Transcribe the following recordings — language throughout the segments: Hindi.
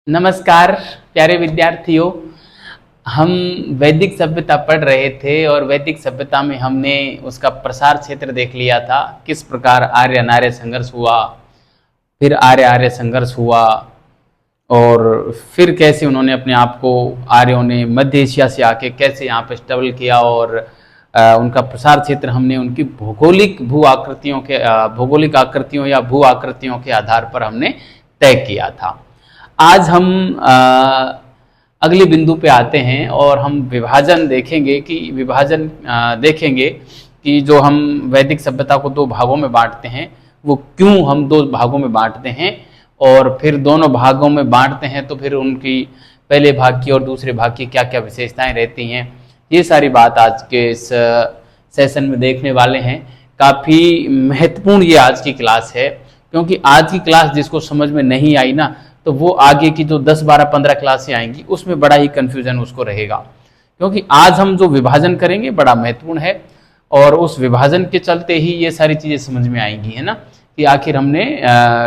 नमस्कार प्यारे विद्यार्थियों। हम वैदिक सभ्यता पढ़ रहे थे और वैदिक सभ्यता में हमने उसका प्रसार क्षेत्र देख लिया था, किस प्रकार आर्य अनार्य संघर्ष हुआ, फिर आर्य आर्य संघर्ष हुआ और फिर कैसे उन्होंने अपने आप को आर्यों ने मध्य एशिया से आके कैसे यहाँ पे स्टेबल किया और उनका प्रसार क्षेत्र हमने उनकी भौगोलिक आकृतियों या भू आकृतियों के आधार पर हमने तय किया था। आज हम अगले बिंदु पे आते हैं और हम विभाजन देखेंगे कि जो हम वैदिक सभ्यता को दो भागों में बांटते हैं वो क्यों हम दो भागों में बांटते हैं, और फिर दोनों भागों में बांटते हैं तो फिर उनकी पहले भाग की और दूसरे भाग की क्या क्या विशेषताएं रहती हैं, ये सारी बात आज के इस सेशन में देखने वाले हैं। काफ़ी महत्वपूर्ण ये आज की क्लास है, क्योंकि आज की क्लास जिसको समझ में नहीं आई ना, तो वो आगे की जो 10, 12, 15 क्लासें आएंगी उसमें बड़ा ही कन्फ्यूजन उसको रहेगा, क्योंकि आज हम जो विभाजन करेंगे बड़ा महत्वपूर्ण है और उस विभाजन के चलते ही ये सारी चीज़ें समझ में आएंगी, है ना, कि आखिर हमने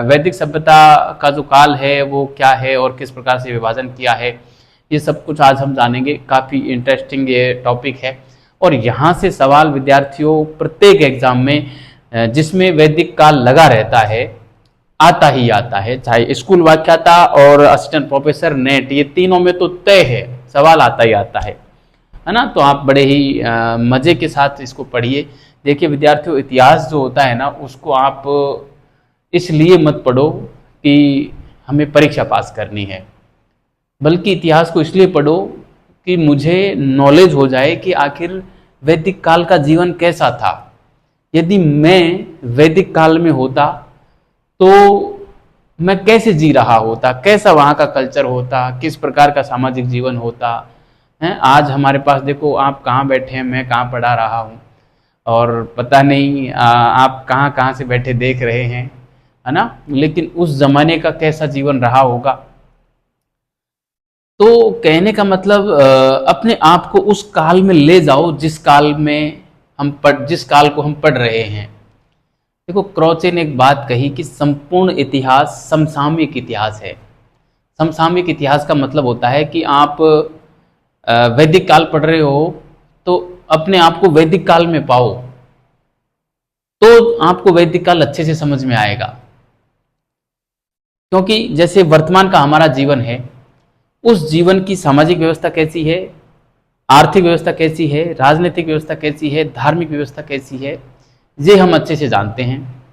वैदिक सभ्यता का जो काल है वो क्या है और किस प्रकार से विभाजन किया है, ये सब कुछ आज हम जानेंगे। काफ़ी इंटरेस्टिंग ये टॉपिक है और यहाँ से सवाल विद्यार्थियों प्रत्येक एग्जाम में जिसमें वैदिक काल लगा रहता है आता ही आता है, चाहे स्कूल व्याख्याता और असिस्टेंट प्रोफेसर नेट, ये तीनों में तो तय है, सवाल आता ही आता है ना। तो आप बड़े ही मजे के साथ इसको पढ़िए। देखिए विद्यार्थियों, इतिहास जो होता है ना उसको आप इसलिए मत पढ़ो कि हमें परीक्षा पास करनी है, बल्कि इतिहास को इसलिए पढ़ो कि मुझे नॉलेज हो जाए कि आखिर वैदिक काल का जीवन कैसा था। यदि मैं वैदिक काल में होता तो मैं कैसे जी रहा होता, कैसा वहाँ का कल्चर होता, किस प्रकार का सामाजिक जीवन होता है। आज हमारे पास देखो, आप कहाँ बैठे हैं, मैं कहाँ पढ़ा रहा हूँ और पता नहीं आप कहाँ कहाँ से बैठे देख रहे हैं, है ना। लेकिन उस जमाने का कैसा जीवन रहा होगा। तो कहने का मतलब अपने आप को उस काल में ले जाओ जिस काल को हम पढ़ रहे हैं। देखो, क्रोचे ने एक बात कही कि संपूर्ण इतिहास समसामयिक इतिहास है। समसामयिक इतिहास का मतलब होता है कि आप वैदिक काल पढ़ रहे हो तो अपने आप को वैदिक काल में पाओ, तो आपको वैदिक काल अच्छे से समझ में आएगा। क्योंकि जैसे वर्तमान का हमारा जीवन है, उस जीवन की सामाजिक व्यवस्था कैसी है, आर्थिक व्यवस्था कैसी है, राजनीतिक व्यवस्था कैसी है, धार्मिक व्यवस्था कैसी है, ये हम अच्छे से जानते हैं।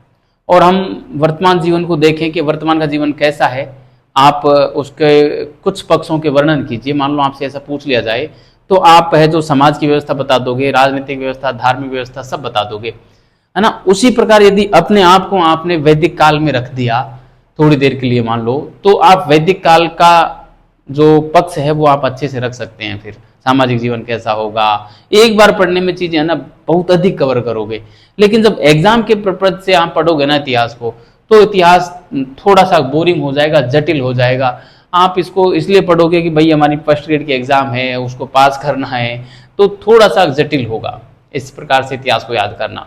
और हम वर्तमान जीवन को देखें कि वर्तमान का जीवन कैसा है, आप उसके कुछ पक्षों के वर्णन कीजिए। मान लो आपसे ऐसा पूछ लिया जाए तो आप है जो समाज की व्यवस्था बता दोगे, राजनीतिक व्यवस्था, धार्मिक व्यवस्था सब बता दोगे, है ना। उसी प्रकार यदि अपने आप को आपने वैदिक काल में रख दिया थोड़ी देर के लिए मान लो, तो आप वैदिक काल का जो पक्ष है वो आप अच्छे से रख सकते हैं। फिर सामाजिक जीवन कैसा होगा, एक बार पढ़ने में चीजें है ना बहुत अधिक कवर करोगे। लेकिन जब एग्जाम के पर्पज से आप पढ़ोगे ना इतिहास को, तो इतिहास थोड़ा सा बोरिंग हो जाएगा, जटिल हो जाएगा। आप इसको इसलिए पढ़ोगे कि भाई हमारी फर्स्ट ग्रेड की एग्जाम है, उसको पास करना है, तो थोड़ा सा जटिल होगा इस प्रकार से इतिहास को याद करना।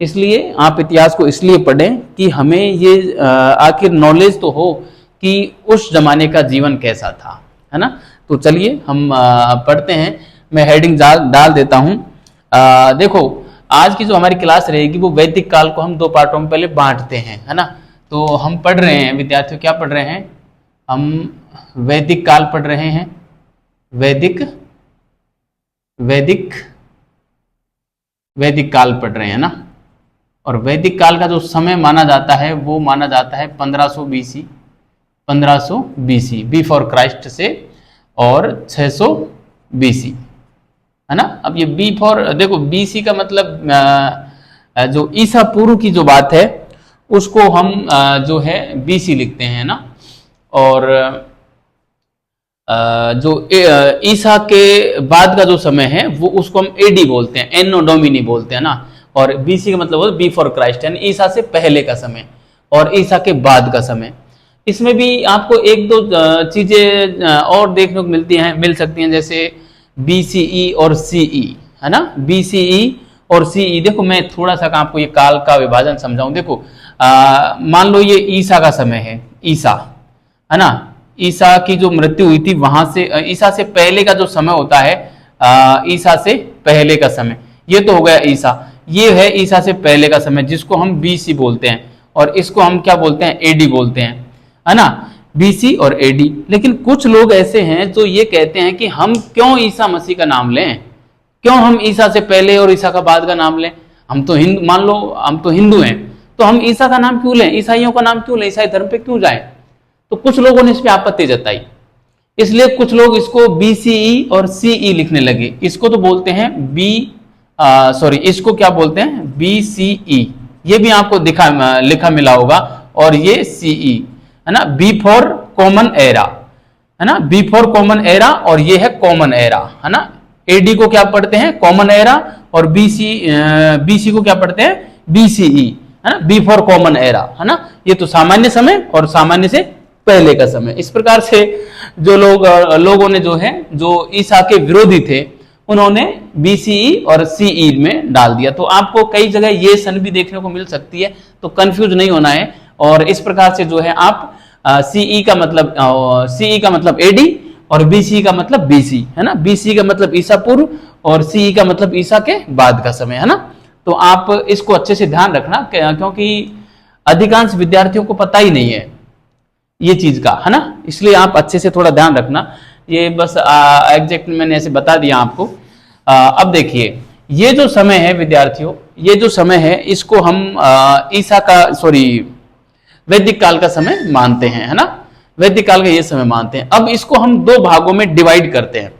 इसलिए आप इतिहास को इसलिए पढ़ें कि हमें ये आखिर नॉलेज तो हो कि उस जमाने का जीवन कैसा था, है ना। तो चलिए हम पढ़ते हैं। मैं हेडिंग डाल देता हूं। देखो, आज की जो हमारी क्लास रहेगी वो वैदिक काल को हम दो पार्टों में पहले बांटते हैं, है ना। तो हम पढ़ रहे हैं विद्यार्थियों, क्या पढ़ रहे हैं हम? वैदिक काल पढ़ रहे हैं। वैदिक काल पढ़ रहे हैं ना। और वैदिक काल का जो समय माना जाता है वो माना जाता है 1500 BC बिफोर क्राइस्ट से, और 600 BC, है ना। अब ये बिफोर, देखो BC का मतलब जो ईसा पूर्व की जो बात है उसको हम जो है BC लिखते हैं ना। और जो ईसा के बाद का जो समय है वो उसको हम AD बोलते हैं, एनो डोमिनी बोलते हैं ना। और BC का मतलब बिफोर क्राइस्ट, यानी ईसा से पहले का समय और ईसा के बाद का समय। इसमें भी आपको एक दो चीजें और देखने को मिल सकती हैं, जैसे BCE और CE, है ना। BCE और CE, देखो मैं थोड़ा सा आपको ये काल का विभाजन समझाऊं। देखो मान लो ये ईसा का समय है, ईसा, है ना। ईसा की जो मृत्यु हुई थी वहां से, ईसा से पहले का जो समय होता है, ईसा से पहले का समय, ये तो हो गया ईसा, ये है ईसा से पहले का समय जिसको हम बीसी बोलते हैं, और इसको हम क्या बोलते हैं, एडी बोलते हैं, है ना, बीसी और एडी। लेकिन कुछ लोग ऐसे हैं जो ये कहते हैं कि हम क्यों ईसा मसीह का नाम लें, क्यों हम ईसा से पहले और ईसा का बाद का नाम लें, हम तो हिंदू, मान लो हम तो हिंदू हैं, तो हम ईसा का नाम क्यों लें, ईसाइयों का नाम क्यों लें, ईसाई धर्म पे क्यों जाएं। तो कुछ लोगों ने इस पे आपत्ति जताई, इसलिए कुछ लोग इसको बीसीई और सीई लिखने लगे। इसको तो बोलते हैं इसको क्या बोलते हैं, बीसीई, ये भी आपको लिखा मिला होगा, और ये सीई है ना, बी फॉर कॉमन एरा, है ना, बी फॉर कॉमन एरा, और ये है कॉमन एरा, है ना। एडी को क्या पढ़ते हैं, कॉमन एरा, और बीसी को क्या पढ़ते हैं, बीसीई, है ना, बी फॉर कॉमन एरा, है ना। ये तो सामान्य समय और सामान्य से पहले का समय। इस प्रकार से जो लोगों ने जो है, जो ईसा के विरोधी थे, उन्होंने बीसीई और सीई में डाल दिया। तो आपको कई जगह ये सन भी देखने को मिल सकती है, तो कंफ्यूज नहीं होना है। और इस प्रकार से जो है आप सीई का मतलब एडी, और बीसी का मतलब बीसी, है ना, बीसी का मतलब ईसा पूर्व, और सीई का मतलब ईसा के बाद का समय, है ना। तो आप इसको अच्छे से ध्यान रखना, क्योंकि अधिकांश विद्यार्थियों को पता ही नहीं है ये चीज का, है ना, इसलिए आप अच्छे से थोड़ा ध्यान रखना। ये बस एग्जैक्ट मैंने ऐसे बता दिया आपको। अब देखिए, ये जो समय है विद्यार्थियों, ये जो समय है इसको हम वैदिक काल का समय मानते हैं, है ना, वैदिक काल का ये समय मानते हैं। अब इसको हम दो भागों में डिवाइड करते हैं,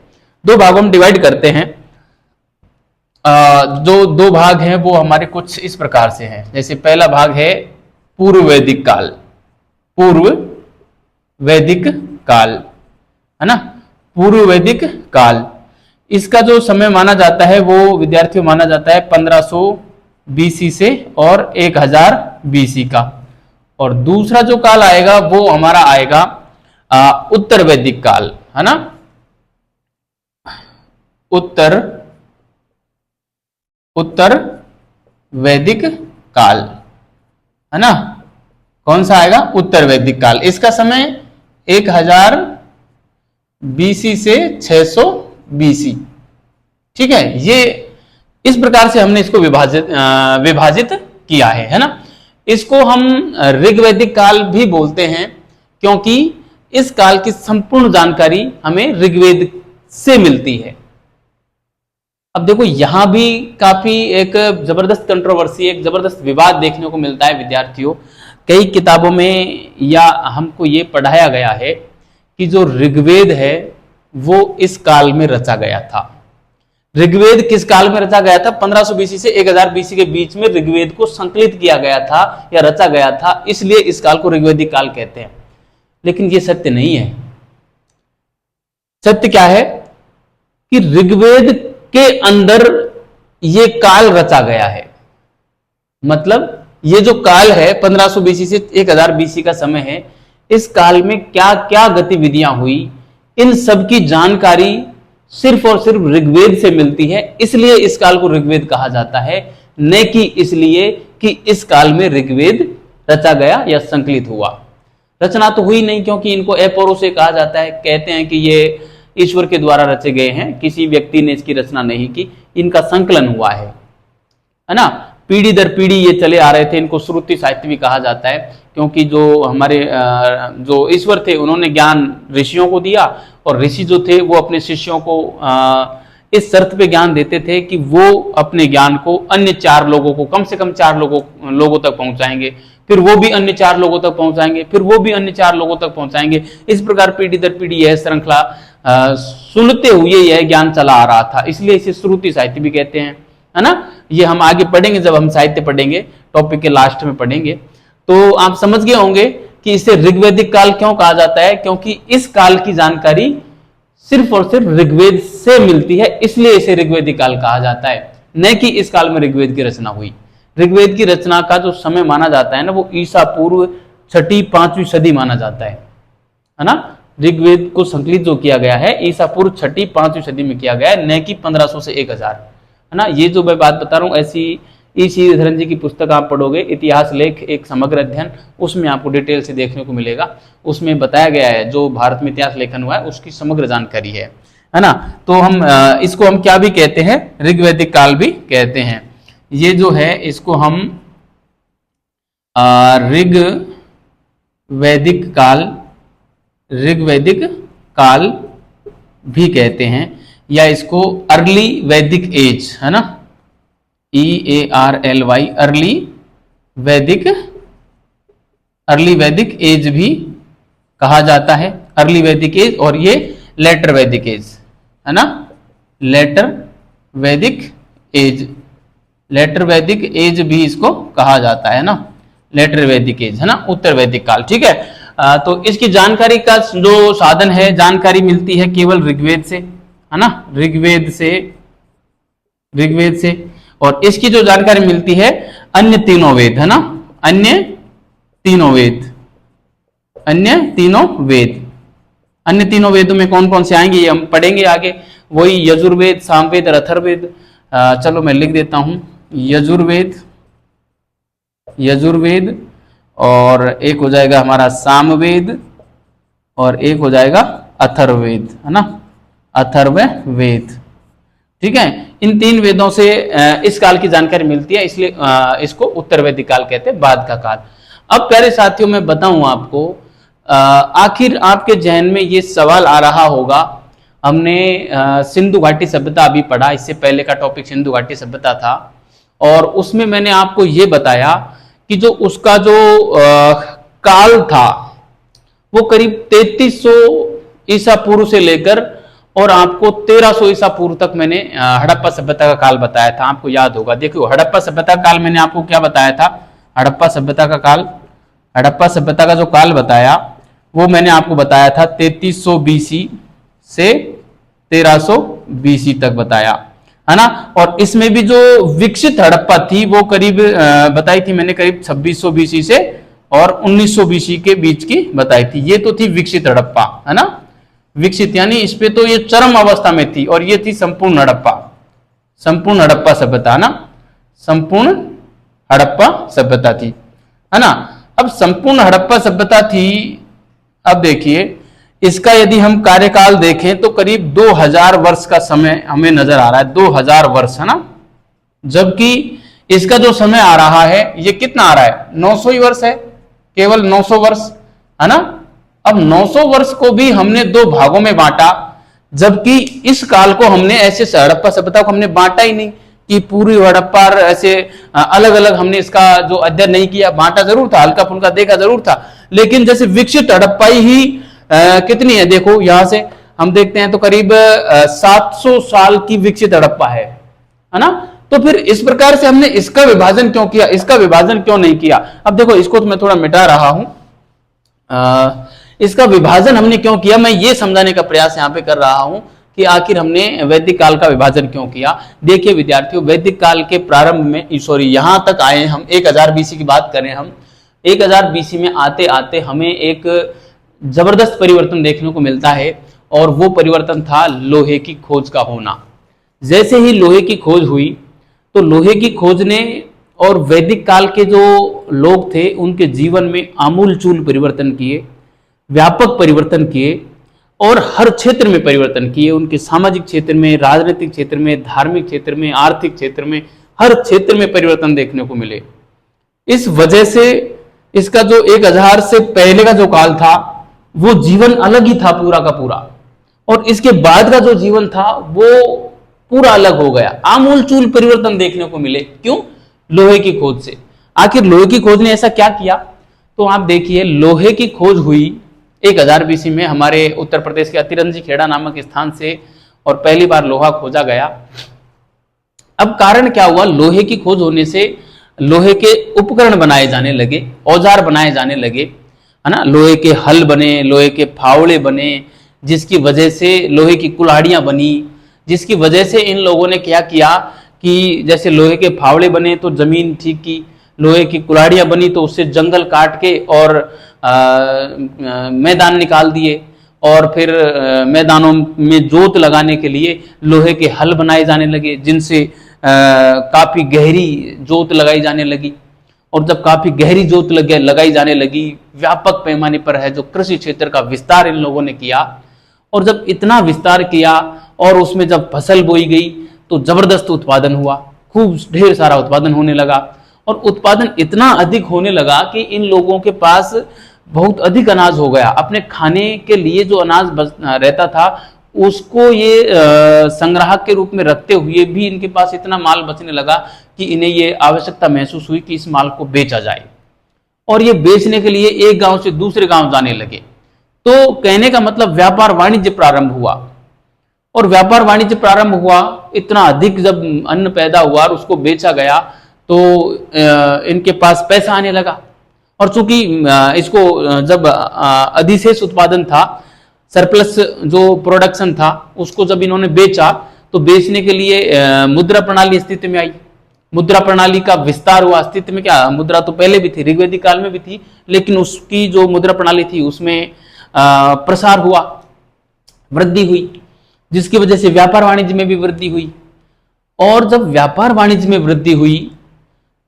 जो दो भाग हैं वो हमारे कुछ इस प्रकार से हैं। जैसे पहला भाग है पूर्व वैदिक काल, है ना, पूर्व वैदिक काल। इसका जो समय माना जाता है वो विद्यार्थियों माना जाता है 1500 बीसी से और 1000 बीसी का। और दूसरा जो काल आएगा वो हमारा आएगा उत्तर वैदिक काल, है ना, उत्तर वैदिक काल, है ना। कौन सा आएगा, उत्तर वैदिक काल। इसका समय 1000 बीसी से 600 बीसी, ठीक है। ये इस प्रकार से हमने इसको विभाजित किया है ना। इसको हम ऋग्वैदिक काल भी बोलते हैं, क्योंकि इस काल की संपूर्ण जानकारी हमें ऋग्वेद से मिलती है। अब देखो, यहां भी काफी एक जबरदस्त कंट्रोवर्सी, एक जबरदस्त विवाद देखने को मिलता है विद्यार्थियों। कई किताबों में या हमको ये पढ़ाया गया है कि जो ऋग्वेद है वो इस काल में रचा गया था। ऋग्वेद किस काल में रचा गया था, 1500 बीसी से 1000 बीसी के बीच में ऋग्वेद को संकलित किया गया था या रचा गया था, इसलिए इस काल को ऋग्वेदिक काल कहते हैं। लेकिन ये सत्य नहीं है। सत्य क्या है कि ऋग्वेद के अंदर ये काल रचा गया है। मतलब ये जो काल है 1500 बीसी से 1000 बीसी का समय है, इस काल में क्या क्या गतिविधियां हुई, इन सब की जानकारी सिर्फ और सिर्फ ऋग्वेद से मिलती है। इसलिए इस काल को ऋग्वेद कहा जाता है, न कि इसलिए कि इस काल में ऋग्वेद रचा गया या संकलित हुआ। रचना तो हुई नहीं, क्योंकि इनको अपौरुष से कहा जाता है। कहते हैं कि ये ईश्वर के द्वारा रचे गए हैं, किसी व्यक्ति ने इसकी रचना नहीं की, इनका संकलन हुआ है ना। पीढ़ी दर पीढ़ी ये चले आ रहे थे। इनको श्रुति साहित्य भी कहा जाता है, क्योंकि जो हमारे जो ईश्वर थे उन्होंने ज्ञान ऋषियों को दिया, और ऋषि जो थे वो अपने शिष्यों को इस शर्त पे ज्ञान देते थे कि वो अपने ज्ञान को अन्य 4 लोगों को, कम से कम 4 लोगों तक पहुंचाएंगे, फिर वो भी अन्य 4 लोगों तक पहुंचाएंगे, फिर वो भी अन्य 4 लोगों तक पहुंचाएंगे। इस प्रकार पीढ़ी दर पीढ़ी यह श्रृंखला सुनते हुए यह ज्ञान चला आ रहा था। इसलिए इसे श्रुति साहित्य भी कहते हैं, है ना। ये हम आगे पढ़ेंगे, जब हम साहित्य पढ़ेंगे, टॉपिक के लास्ट में पढ़ेंगे, तो आप समझ गए होंगे कि इसे ऋग्वैदिक काल क्यों कहा जाता है। क्योंकि इस काल की जानकारी सिर्फ और सिर्फ ऋग्वेद से मिलती है, इसलिए इसे ऋग्वैदिक काल कहा जाता है, न कि इस काल में ऋग्वेद की रचना हुई। ऋग्वेद की रचना का जो समय माना जाता है ना, वो ईसा पूर्व 6वीं-5वीं सदी माना जाता है ना। ऋग्वेद को संकलित जो किया गया है ईसा पूर्व 6वीं-5वीं सदी में किया गया है, न कि 1500 से 1000, है ना। ये जो मैं बात बता रहा हूं ऐसी ई श्रीधरन जी की पुस्तक आप पढ़ोगे, इतिहास लेख एक समग्र अध्ययन, उसमें आपको डिटेल से देखने को मिलेगा। उसमें बताया गया है जो भारत में इतिहास लेखन हुआ है उसकी समग्र जानकारी है ना। तो हम इसको हम क्या भी कहते हैं, ऋग्वैदिक काल भी कहते हैं। ये जो है इसको हम ऋग्वैदिक काल भी कहते हैं, या इसको अर्ली वैदिक एज, है ना, EARLY, अर्ली वैदिक एज भी कहा जाता है, अर्ली वैदिक एज। और ये लेटर वैदिक एज, है ना, लेटर वैदिक एज भी इसको कहा जाता है ना, लेटर वैदिक एज, है ना, उत्तर वैदिक काल। ठीक है, तो इसकी जानकारी का जो साधन है, जानकारी मिलती है केवल ऋग्वेद से, है ना, ऋग्वेद से। और इसकी जो जानकारी मिलती है अन्य तीनों वेद, है ना, अन्य तीनों वेदों में कौन कौन से आएंगे ये हम पढ़ेंगे आगे। वही यजुर्वेद, सामवेद और अथर्ववेद। चलो मैं लिख देता हूं, यजुर्वेद और एक हो जाएगा हमारा सामवेद और एक हो जाएगा अथर्ववेद, है ना, अथर्ववेद। ठीक है, इन 3 वेदों से इस काल की जानकारी मिलती है, इसलिए इसको उत्तर वैदिक काल कहते हैं, बाद का काल। अब प्यारे साथियों मैं बताऊं आपको, आखिर आपके जहन में ये सवाल आ रहा होगा, हमने सिंधु घाटी सभ्यता अभी पढ़ा, इससे पहले का टॉपिक सिंधु घाटी सभ्यता था, और उसमें मैंने आपको ये बताया कि जो उसका जो काल था वो करीब 3300 ईसा पूर्व से लेकर और आपको 1300 ईसा पूर्व तक मैंने हड़प्पा सभ्यता का काल बताया था। आपको याद होगा, देखो हड़प्पा सभ्यता का काल मैंने आपको क्या बताया था, हड़प्पा सभ्यता का जो काल बताया वो मैंने आपको बताया था 3300 BC से 1300 BC तक बताया, है ना। और इसमें भी जो विकसित हड़प्पा थी वो करीब बताई थी मैंने, करीब 2600 BC से और 1900 BC के बीच की बताई थी। ये तो थी विकसित हड़प्पा, है ना, विकसित यानी इस पे तो ये चरम अवस्था में थी, और ये थी संपूर्ण हड़प्पा सभ्यता, ना, संपूर्ण हड़प्पा सभ्यता थी, है ना। अब संपूर्ण हड़प्पा सभ्यता थी, अब देखिए इसका यदि हम कार्यकाल देखें तो करीब 2000 वर्ष का समय हमें नजर आ रहा है, 2000 वर्ष, है ना, जबकि इसका जो समय आ रहा है ये कितना आ रहा है, 900 ही वर्ष है, केवल 900 वर्ष, है ना। अब 900 वर्ष को भी हमने 2 भागों में बांटा, जबकि इस काल को हमने ऐसे हड़प्पा सभ्यता को हमने बांटा ही नहीं कि पूरी हड़प्पा ऐसे अलग अलग हमने इसका जो अध्ययन नहीं किया, बांटा जरूर था, हल्का फुल्का देखा जरूर था, लेकिन जैसे विकसित हड़प्पाई ही कितनी है, देखो यहां से हम देखते हैं तो करीब 700 साल की विकसित हड़प्पा है ना। तो फिर इस प्रकार से हमने इसका विभाजन क्यों किया, इसका विभाजन क्यों नहीं किया। अब देखो इसको तो मैं थोड़ा मिटा रहा हूं, इसका विभाजन हमने क्यों किया, मैं ये समझाने का प्रयास यहां पे कर रहा हूं कि आखिर हमने वैदिक काल का विभाजन क्यों किया। देखिए विद्यार्थियों, वैदिक काल के प्रारंभ में, यहां तक आए हम 1000 BC की बात करें, हम 1000 BC में आते आते हमें एक जबरदस्त परिवर्तन देखने को मिलता है, और वो परिवर्तन था लोहे की खोज का होना। जैसे ही लोहे की खोज हुई तो लोहे की खोज ने और वैदिक काल के जो लोग थे उनके जीवन में आमूलचूल परिवर्तन किए, व्यापक परिवर्तन किए, और हर क्षेत्र में परिवर्तन किए, उनके सामाजिक क्षेत्र में, राजनीतिक क्षेत्र में, धार्मिक क्षेत्र में, आर्थिक क्षेत्र में, हर क्षेत्र में परिवर्तन देखने को मिले। इस वजह से इसका जो 1000 से पहले का जो काल था वो जीवन अलग ही था पूरा का पूरा, और इसके बाद का जो जीवन था वो पूरा अलग हो गया, आमूलचूल परिवर्तन देखने को मिले। क्यों? लोहे की खोज से। आखिर लोहे की खोज ने ऐसा क्या किया, तो आप देखिए लोहे की खोज हुई 1000 BC में हमारे उत्तर प्रदेश के अतिरंजी खेड़ा नामक स्थान से, और पहली बार लोहा खोजा गया। अब कारण क्या हुआ, लोहे की खोज होने से लोहे के उपकरण बनाए जाने लगे, औजार बनाए जाने लगे, है ना, लोहे के हल बने, लोहे के फावड़े बने, जिसकी वजह से लोहे की कुल्हाड़ियां बनी, जिसकी वजह से इन लोगों ने क्या किया कि जैसे लोहे के फावड़े बने तो जमीन ठीक की, लोहे की कुल्हाड़ियां बनी तो उससे जंगल काट के और मैदान निकाल दिए, और फिर मैदानों में जोत लगाने के लिए लोहे के हल बनाए जाने लगे, जिनसे काफी गहरी जोत लगाई जाने लगी। और जब काफी गहरी जोत लगाई जाने लगी, व्यापक पैमाने पर है जो कृषि क्षेत्र का विस्तार इन लोगों ने किया, और जब इतना विस्तार किया और उसमें जब फसल बोई गई तो जबरदस्त उत्पादन हुआ, खूब ढेर सारा उत्पादन होने लगा। और उत्पादन इतना अधिक होने लगा कि इन लोगों के पास बहुत अधिक अनाज हो गया। अपने खाने के लिए जो अनाज रहता था उसको ये संग्राहक के रूप में रखते हुए भी इनके पास इतना माल बचने लगा कि इन्हें ये आवश्यकता महसूस हुई कि इस माल को बेचा जाए। और ये बेचने के लिए एक गांव से दूसरे गांव जाने लगे। तो कहने का मतलब व्यापार वाणिज्य प्रारंभ हुआ। और व्यापार वाणिज्य प्रारंभ हुआ, इतना अधिक जब अन्न पैदा हुआ और उसको बेचा गया तो इनके पास पैसा आने लगा। और चूंकि इसको जब अधिशेष उत्पादन था, सरप्लस जो प्रोडक्शन था, उसको जब इन्होंने बेचा तो बेचने के लिए मुद्रा प्रणाली अस्तित्व में आई। मुद्रा प्रणाली का विस्तार हुआ। अस्तित्व में क्या, मुद्रा तो पहले भी थी, ऋग्वैदिक काल में भी थी, लेकिन उसकी जो मुद्रा प्रणाली थी उसमें प्रसार हुआ, वृद्धि हुई, जिसकी वजह से व्यापार वाणिज्य में भी वृद्धि हुई। और जब व्यापार वाणिज्य में वृद्धि हुई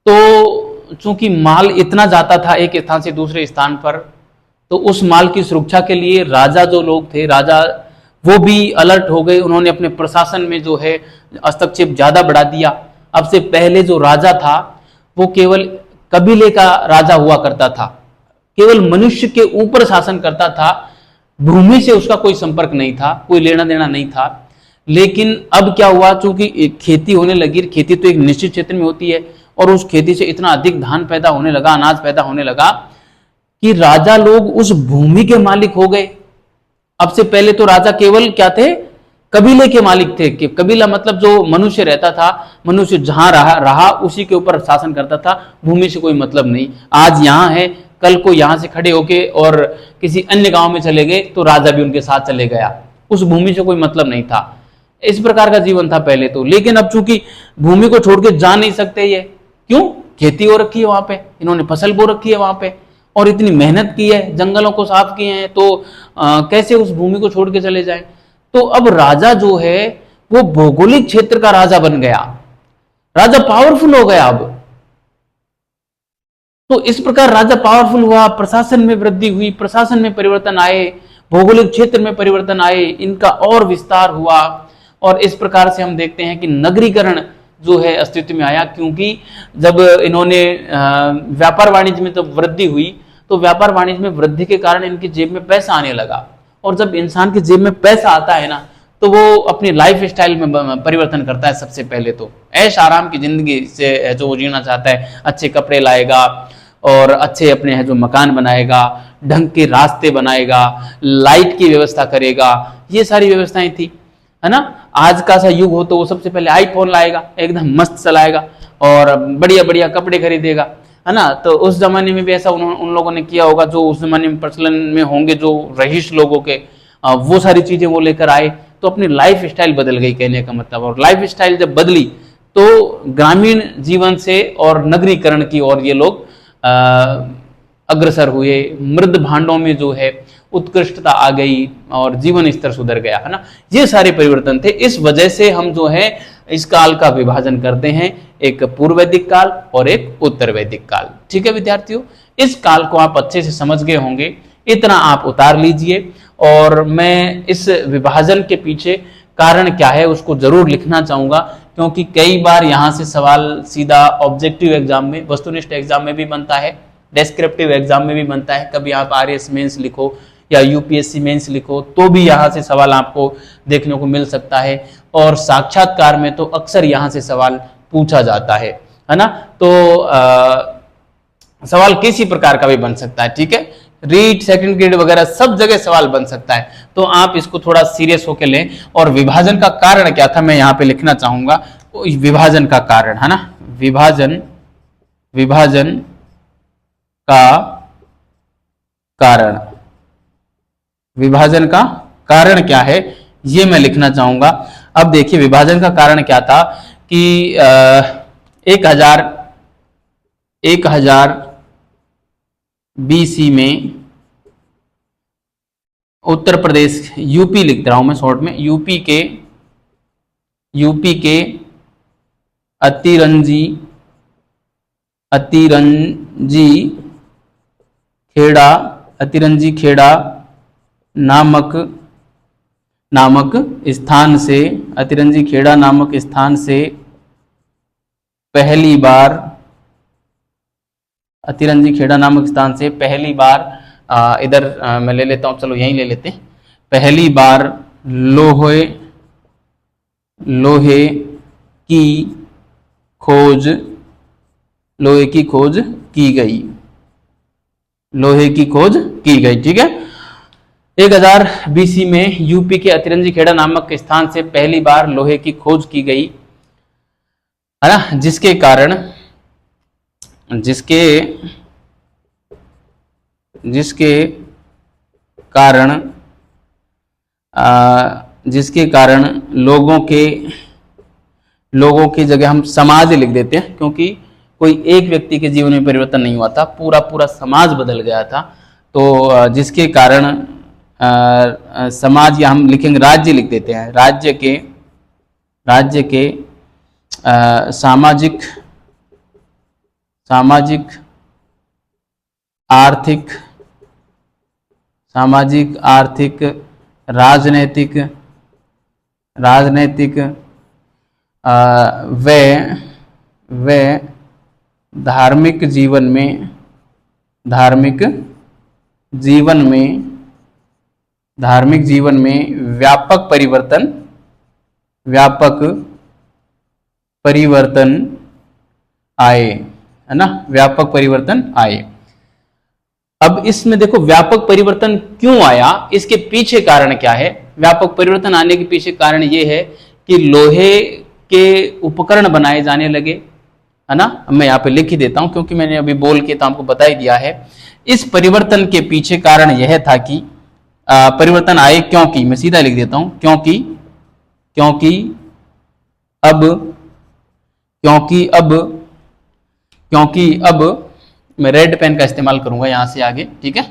तो चूंकि माल इतना जाता था एक स्थान से दूसरे स्थान पर, तो उस माल की सुरक्षा के लिए राजा जो लोग थे, राजा वो भी अलर्ट हो गए। उन्होंने अपने प्रशासन में जो है हस्तक्षेप ज्यादा बढ़ा दिया। अब से पहले जो राजा था वो केवल कबीले का राजा हुआ करता था, केवल मनुष्य के ऊपर शासन करता था, भूमि से उसका कोई संपर्क नहीं था, कोई लेना देना नहीं था। लेकिन अब क्या हुआ, चूंकि खेती होने लगी, खेती तो एक निश्चित क्षेत्र में होती है, और उस खेती से इतना अधिक धान पैदा होने लगा, अनाज पैदा होने लगा कि राजा लोग उस भूमि के मालिक हो गए। अब से पहले तो राजा केवल क्या थे, कबीले के मालिक थे। कि कबीला मतलब जो मनुष्य रहता था, मनुष्य जहां रहा उसी के ऊपर शासन करता था, भूमि से कोई मतलब नहीं। आज यहां है, कल को यहां से खड़े होके और किसी अन्य गांव में चले गए तो राजा भी उनके साथ चले गया, उस भूमि से कोई मतलब नहीं था। इस प्रकार का जीवन था पहले तो। लेकिन अब चूंकि भूमि को छोड़ के जा नहीं सकते, ये क्यों, खेती हो रखी है वहां पे, इन्होंने फसल बो रखी है वहां पे, और इतनी मेहनत की है, जंगलों को साफ किए हैं, तो कैसे उस भूमि को छोड़ के चले जाएं। तो अब राजा जो है वो भौगोलिक क्षेत्र का राजा बन गया, राजा पावरफुल हो गया अब। तो इस प्रकार राजा पावरफुल हुआ, प्रशासन में वृद्धि हुई, प्रशासन में परिवर्तन आए, भौगोलिक क्षेत्र में परिवर्तन आए, इनका और विस्तार हुआ। और इस प्रकार से हम देखते हैं कि नगरीकरण जो है अस्तित्व में आया। क्योंकि जब इन्होंने व्यापार वाणिज्य में जब वृद्धि हुई तो व्यापार वाणिज्य में वृद्धि के कारण इनकी जेब में पैसा आने लगा। और जब इंसान की जेब में पैसा आता है ना, तो वो अपनी लाइफ स्टाइल में परिवर्तन करता है। सबसे पहले तो ऐश आराम की जिंदगी से जो वो जीना चाहता है, अच्छे कपड़े लाएगा और अच्छे अपने है जो मकान बनाएगा, ढंग के रास्ते बनाएगा, लाइट की व्यवस्था करेगा, ये सारी व्यवस्थाएं थी, है ना। आज का सा युग हो तो वो सबसे पहले आईफोन लाएगा, एकदम मस्त चलाएगा और बढ़िया बढ़िया कपड़े खरीदेगा, है ना। तो उस जमाने में भी ऐसा उन लोगों ने किया होगा, जो उस जमाने में प्रचलन में होंगे, जो रईस लोगों के, वो सारी चीजें वो लेकर आए, तो अपनी लाइफ स्टाइल बदल गई कहने का मतलब। और लाइफ स्टाइल जब बदली तो ग्रामीण जीवन से और नगरीकरण की ओर ये लोग अग्रसर हुए। मृद भांडों में जो है उत्कृष्टता आ गई और जीवन स्तर सुधर गया, है ना। ये सारे परिवर्तन थे। इस वजह से हम जो है इस काल का विभाजन करते हैं, एक पूर्व वैदिक काल और एक उत्तर वैदिक काल। ठीक है विद्यार्थियों, इस काल को आप अच्छे से समझ गए होंगे, इतना आप उतार लीजिए। और मैं इस विभाजन के पीछे कारण क्या है उसको जरूर लिखना चाहूंगा, क्योंकि कई बार यहां से सवाल सीधा ऑब्जेक्टिव एग्जाम में, वस्तुनिष्ठ एग्जाम में भी बनता है, डेस्क्रिप्टिव एग्जाम में भी बनता है। कभी आप आरएस मेंस लिखो या यूपीएससी मेंस लिखो तो भी यहाँ से सवाल आपको देखने को मिल सकता है। और साक्षात्कार में तो अक्सर यहाँ से सवाल पूछा जाता है ना। तो सवाल किसी प्रकार का भी बन सकता है, ठीक है। रीट, सेकंड ग्रेड वगैरह सब जगह सवाल बन सकता है, तो आप इसको थोड़ा सीरियस होकर लें। और विभाजन का कारण क्या था मैं यहाँ पे लिखना चाहूंगा, विभाजन का कारण, है ना। विभाजन का कारण, विभाजन का कारण क्या है ये मैं लिखना चाहूंगा। अब देखिए विभाजन का कारण क्या था कि 1000 BC में उत्तर प्रदेश, यूपी लिख रहा हूं मैं शॉर्ट में, यूपी के अतिरंजी अतिरंजी खेड़ा अतिरंजी खेड़ा नामक स्थान से अतिरंजी खेड़ा नामक स्थान से पहली बार अतिरंजी खेड़ा नामक स्थान से पहली बार इधर मैं ले लेता हूं, चलो यहीं ले लेते हैं। पहली बार लोहे की खोज की गई। लोहे की खोज की गई, ठीक है। 1000 BC में यूपी के अतिरंजी खेड़ा नामक स्थान से पहली बार लोहे की खोज की गई, है ना, जिसके कारण लोगों की जगह हम समाज लिख देते हैं, क्योंकि कोई एक व्यक्ति के जीवन में परिवर्तन नहीं हुआ था, पूरा समाज बदल गया था। तो जिसके कारण समाज, या हम लिखेंगे राज्य लिख देते हैं, राज्य के सामाजिक आर्थिक राजनैतिक व धार्मिक जीवन में व्यापक परिवर्तन आए, है ना, व्यापक परिवर्तन आए। अब इसमें देखो व्यापक परिवर्तन क्यों आया, इसके पीछे कारण क्या है। व्यापक परिवर्तन आने के पीछे कारण ये है कि लोहे के उपकरण बनाए जाने लगे, है ना। मैं यहाँ पे लिख ही देता हूं, क्योंकि मैंने अभी बोल के तो आपको बता ही दिया है। इस परिवर्तन के पीछे कारण यह था कि परिवर्तन आए क्योंकि, मैं सीधा लिख देता हूं, क्योंकि अब मैं रेड पेन का इस्तेमाल करूंगा यहां से आगे, ठीक है।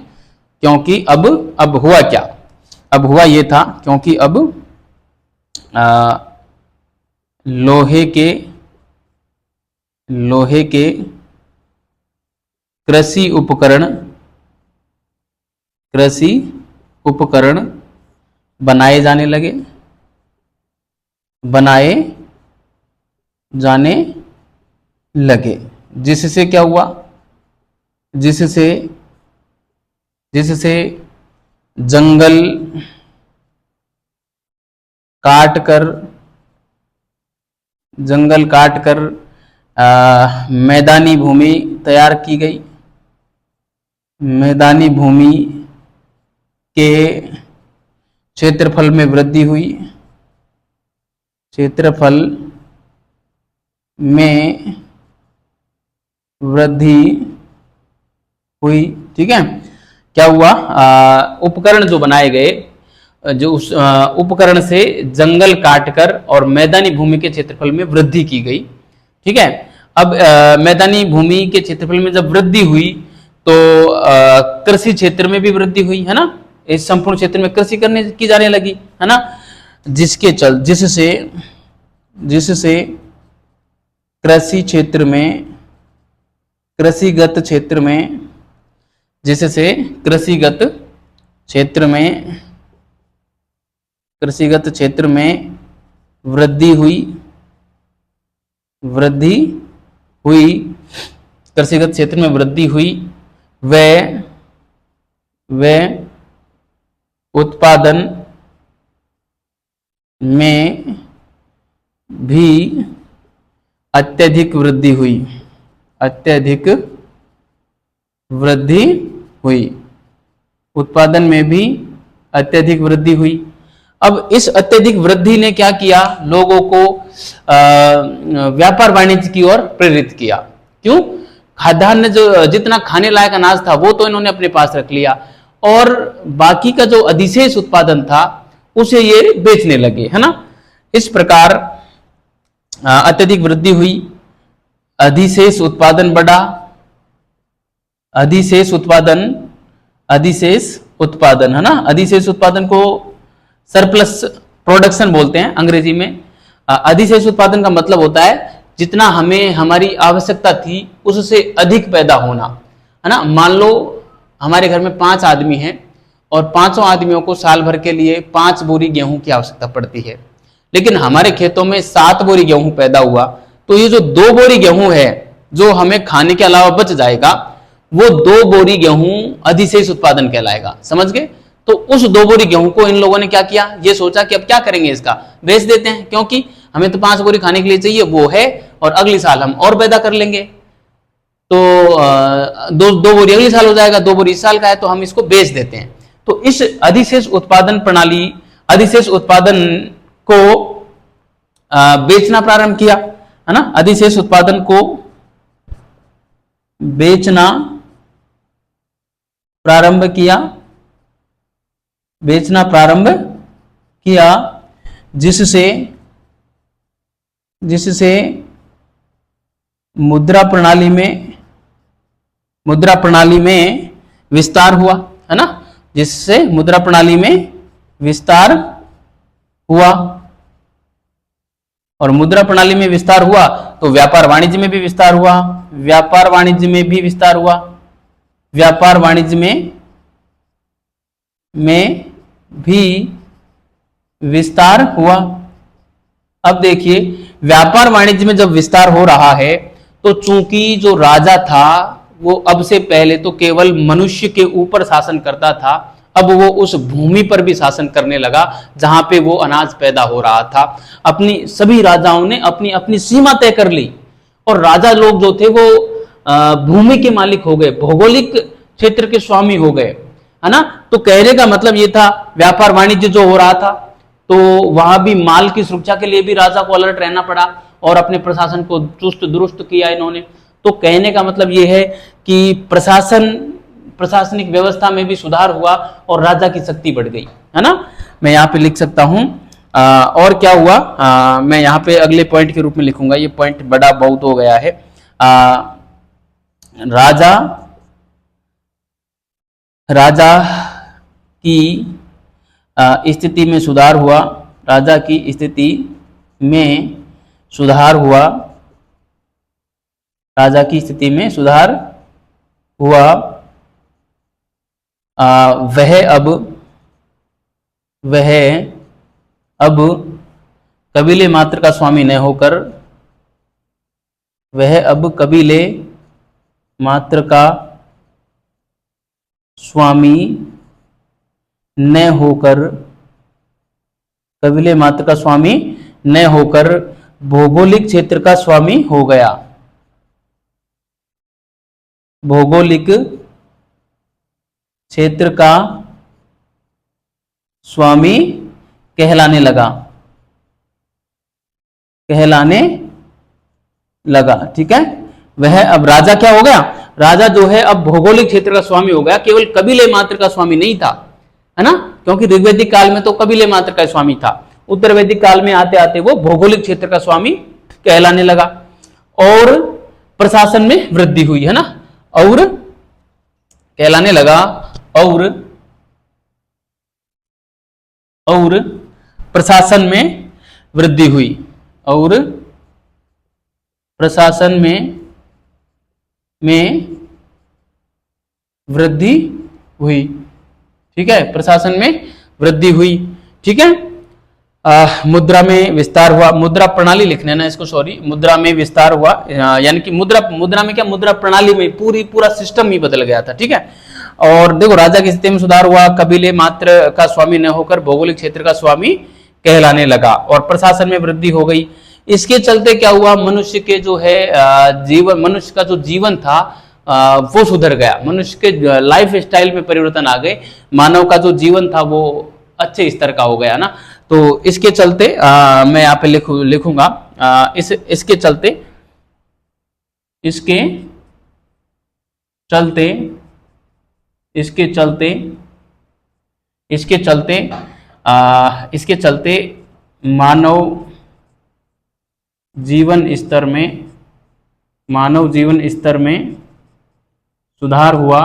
क्योंकि अब हुआ क्या, अब हुआ ये था, क्योंकि अब लोहे के कृषि उपकरण बनाए जाने लगे, जिससे क्या हुआ, जिससे जंगल काट कर मैदानी भूमि तैयार की गई। मैदानी भूमि के क्षेत्रफल में वृद्धि हुई, ठीक है। क्या हुआ, उपकरण जो बनाए गए, जो उस उपकरण से जंगल काटकर और मैदानी भूमि के क्षेत्रफल में वृद्धि की गई, ठीक है। अब मैदानी भूमि के क्षेत्रफल में जब वृद्धि हुई तो कृषि क्षेत्र में भी वृद्धि हुई, है ना। इस संपूर्ण क्षेत्र में कृषि की जाने लगी, है ना, जिससे कृषिगत क्षेत्र में वृद्धि हुई, कृषिगत क्षेत्र में वृद्धि हुई, व उत्पादन में भी अत्यधिक वृद्धि हुई, उत्पादन में भी अत्यधिक वृद्धि हुई। अब इस अत्यधिक वृद्धि ने क्या किया, लोगों को व्यापार वाणिज्य की ओर प्रेरित किया। क्यों, खाद्यान्न जो जितना खाने लायक अनाज था वो तो इन्होंने अपने पास रख लिया, और बाकी का जो अधिशेष उत्पादन था उसे ये बेचने लगे, है ना। इस प्रकार अत्यधिक वृद्धि हुई, अधिशेष उत्पादन बढ़ा, अधिशेष उत्पादन, है ना। अधिशेष उत्पादन को सरप्लस प्रोडक्शन बोलते हैं अंग्रेजी में। अधिशेष उत्पादन का मतलब होता है जितना हमें हमारी आवश्यकता थी उससे अधिक पैदा होना, है ना। मान लो हमारे घर में 5 आदमी हैं और 5 आदमियों को साल भर के लिए 5 बोरी गेहूं की आवश्यकता पड़ती है, लेकिन हमारे खेतों में 7 बोरी गेहूं पैदा हुआ, तो ये जो 2 बोरी गेहूं है जो हमें खाने के अलावा बच जाएगा, वो 2 बोरी गेहूं अधिशेष उत्पादन कहलाएगा। समझ गए? तो उस 2 बोरी गेहूं को इन लोगों ने क्या किया, ये सोचा कि अब क्या करेंगे, इसका बेच देते हैं, क्योंकि हमें तो 5 बोरी खाने के लिए चाहिए वो है, और अगले साल हम और पैदा कर लेंगे, तो दो बोरी अगले साल हो जाएगा, 2 बोरी इस साल का है, तो हम इसको बेच देते हैं। तो इस अधिशेष उत्पादन प्रणाली, अधिशेष उत्पादन को बेचना प्रारंभ किया, है ना। अधिशेष उत्पादन को बेचना प्रारंभ किया, बेचना प्रारंभ किया, जिससे मुद्रा प्रणाली में विस्तार हुआ, है ना, जिससे मुद्रा प्रणाली में विस्तार हुआ, और मुद्रा प्रणाली में विस्तार हुआ तो व्यापार वाणिज्य में भी विस्तार हुआ, व्यापार वाणिज्य में भी विस्तार हुआ, व्यापार वाणिज्य में भी विस्तार हुआ। अब देखिए, व्यापार वाणिज्य में जब विस्तार हो रहा है तो चूंकि जो राजा था वो अब से पहले तो केवल मनुष्य के ऊपर शासन करता था, अब वो उस भूमि पर भी शासन करने लगा जहां पे वो अनाज पैदा हो रहा था। अपनी सभी राजाओं ने अपनी अपनी सीमा तय कर ली, और राजा लोग जो थे वो भूमि के मालिक हो गए, भौगोलिक क्षेत्र के स्वामी हो गए, है ना। तो कहने का मतलब ये था, व्यापार वाणिज्य जो हो रहा था तो वहां भी माल की सुरक्षा के लिए भी राजा को अलर्ट रहना पड़ा, और अपने प्रशासन को चुस्त दुरुस्त किया इन्होंने। तो कहने का मतलब ये है कि प्रशासनिक व्यवस्था में भी सुधार हुआ और राजा की शक्ति बढ़ गई, है ना। मैं यहाँ पे लिख सकता हूं और क्या हुआ, मैं यहाँ पे अगले पॉइंट के रूप में लिखूंगा, ये पॉइंट बड़ा बहुत हो गया है। राजा की स्थिति में सुधार हुआ, राजा की स्थिति में सुधार हुआ, राजा की स्थिति में सुधार हुआ। वह अब कबीले मात्र का स्वामी न होकर, वह अब कबीले मात्र का स्वामी न होकर, कबीले मात्र का स्वामी न होकर भौगोलिक क्षेत्र का स्वामी हो गया, भौगोलिक क्षेत्र का स्वामी कहलाने लगा, ठीक है। वह अब राजा क्या हो गया, राजा जो है अब भौगोलिक क्षेत्र का स्वामी हो गया, केवल कबीले मात्र का स्वामी नहीं था, है ना, क्योंकि ऋग्वैदिक काल में तो कबीले मात्र का स्वामी था, उत्तर वैदिक काल में आते आते वो भौगोलिक क्षेत्र का स्वामी कहलाने लगा, और प्रशासन में वृद्धि हुई, है ना, और कहलाने लगा, और प्रशासन में वृद्धि हुई, और प्रशासन में वृद्धि हुई, ठीक है, प्रशासन में वृद्धि हुई, ठीक है। मुद्रा में विस्तार हुआ, मुद्रा प्रणाली लिखने ना इसको, सॉरी, मुद्रा में विस्तार हुआ, यानी कि मुद्रा में क्या, मुद्रा प्रणाली में पूरा सिस्टम ही बदल गया था, ठीक है। और देखो, राजा की स्थिति में सुधार हुआ, कबीले मात्र का स्वामी न होकर भौगोलिक क्षेत्र का स्वामी कहलाने लगा, और प्रशासन में वृद्धि हो गई। इसके चलते क्या हुआ, मनुष्य के जो है मनुष्य का जो जीवन था वो सुधर गया, मनुष्य के लाइफ स्टाइल में परिवर्तन आ गए, मानव का जो जीवन था वो अच्छे स्तर का हो गया ना। तो इसके चलते मैं यहाँ पे लिखूंगा, इसके चलते मानव जीवन स्तर में सुधार हुआ,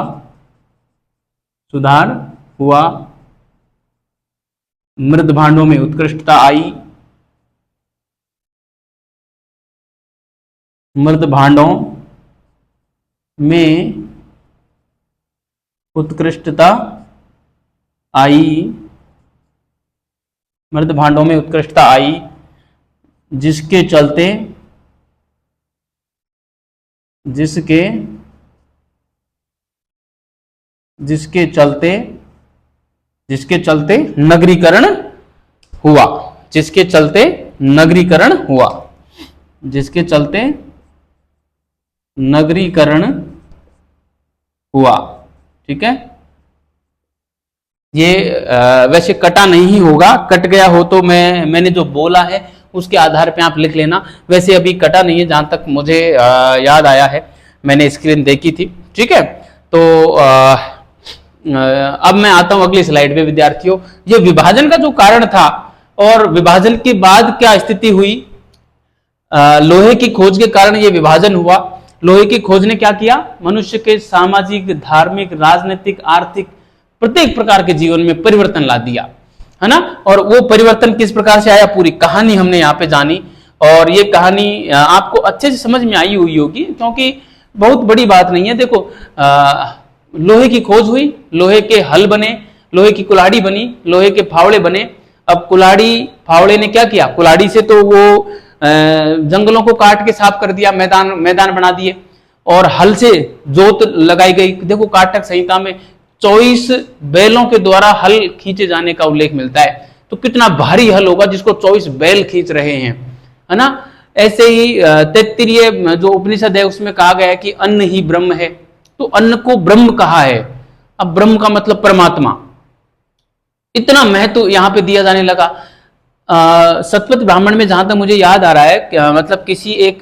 मृद भांडों में उत्कृष्टता आई, मृद भांडों में उत्कृष्टता आई, मृद भांडों में उत्कृष्टता आई, जिसके चलते नगरीकरण हुआ, जिसके चलते नगरीकरण हुआ, जिसके चलते नगरीकरण हुआ। ठीक है, ये वैसे कटा नहीं होगा, कट गया हो तो मैंने जो बोला है उसके आधार पे आप लिख लेना। वैसे अभी कटा नहीं है, जहां तक मुझे याद आया है, मैंने स्क्रीन देखी थी। ठीक है, तो अब मैं आता हूं अगली स्लाइड पे विद्यार्थियों। ये विभाजन का जो कारण था और विभाजन के बाद क्या स्थिति हुई, लोहे की खोज के कारण ये विभाजन हुआ। लोहे की खोज ने क्या किया, मनुष्य के सामाजिक, धार्मिक, राजनीतिक, आर्थिक प्रत्येक प्रकार के जीवन में परिवर्तन ला दिया, है ना। और वो परिवर्तन किस प्रकार से आया, पूरी कहानी हमने यहाँ पे जानी। और ये कहानी आपको अच्छे से समझ में आई हुई होगी, क्योंकि बहुत बड़ी बात नहीं है। देखो, लोहे की खोज हुई, लोहे के हल बने, लोहे की कुल्हाड़ी बनी, लोहे के फावड़े बने। अब कुल्हाड़ी फावड़े ने क्या किया, कुल्हाड़ी से तो वो जंगलों को काट के साफ कर दिया, मैदान बना दिए। और हल से जोत लगाई गई। देखो, काटक संहिता में 24 बैलों के द्वारा हल खींचे जाने का उल्लेख मिलता है। तो कितना भारी हल होगा जिसको 24 बैल खींच रहे हैं, है ना। ऐसे ही तैत्तिरीय जो उपनिषद है उसमें कहा गया है कि अन्न ही ब्रह्म है, तो अन्न को ब्रह्म कहा है। अब ब्रह्म का मतलब परमात्मा, इतना महत्व यहां पे दिया जाने लगा। सतपथ ब्राह्मण में जहां तक मुझे याद आ रहा है, मतलब किसी एक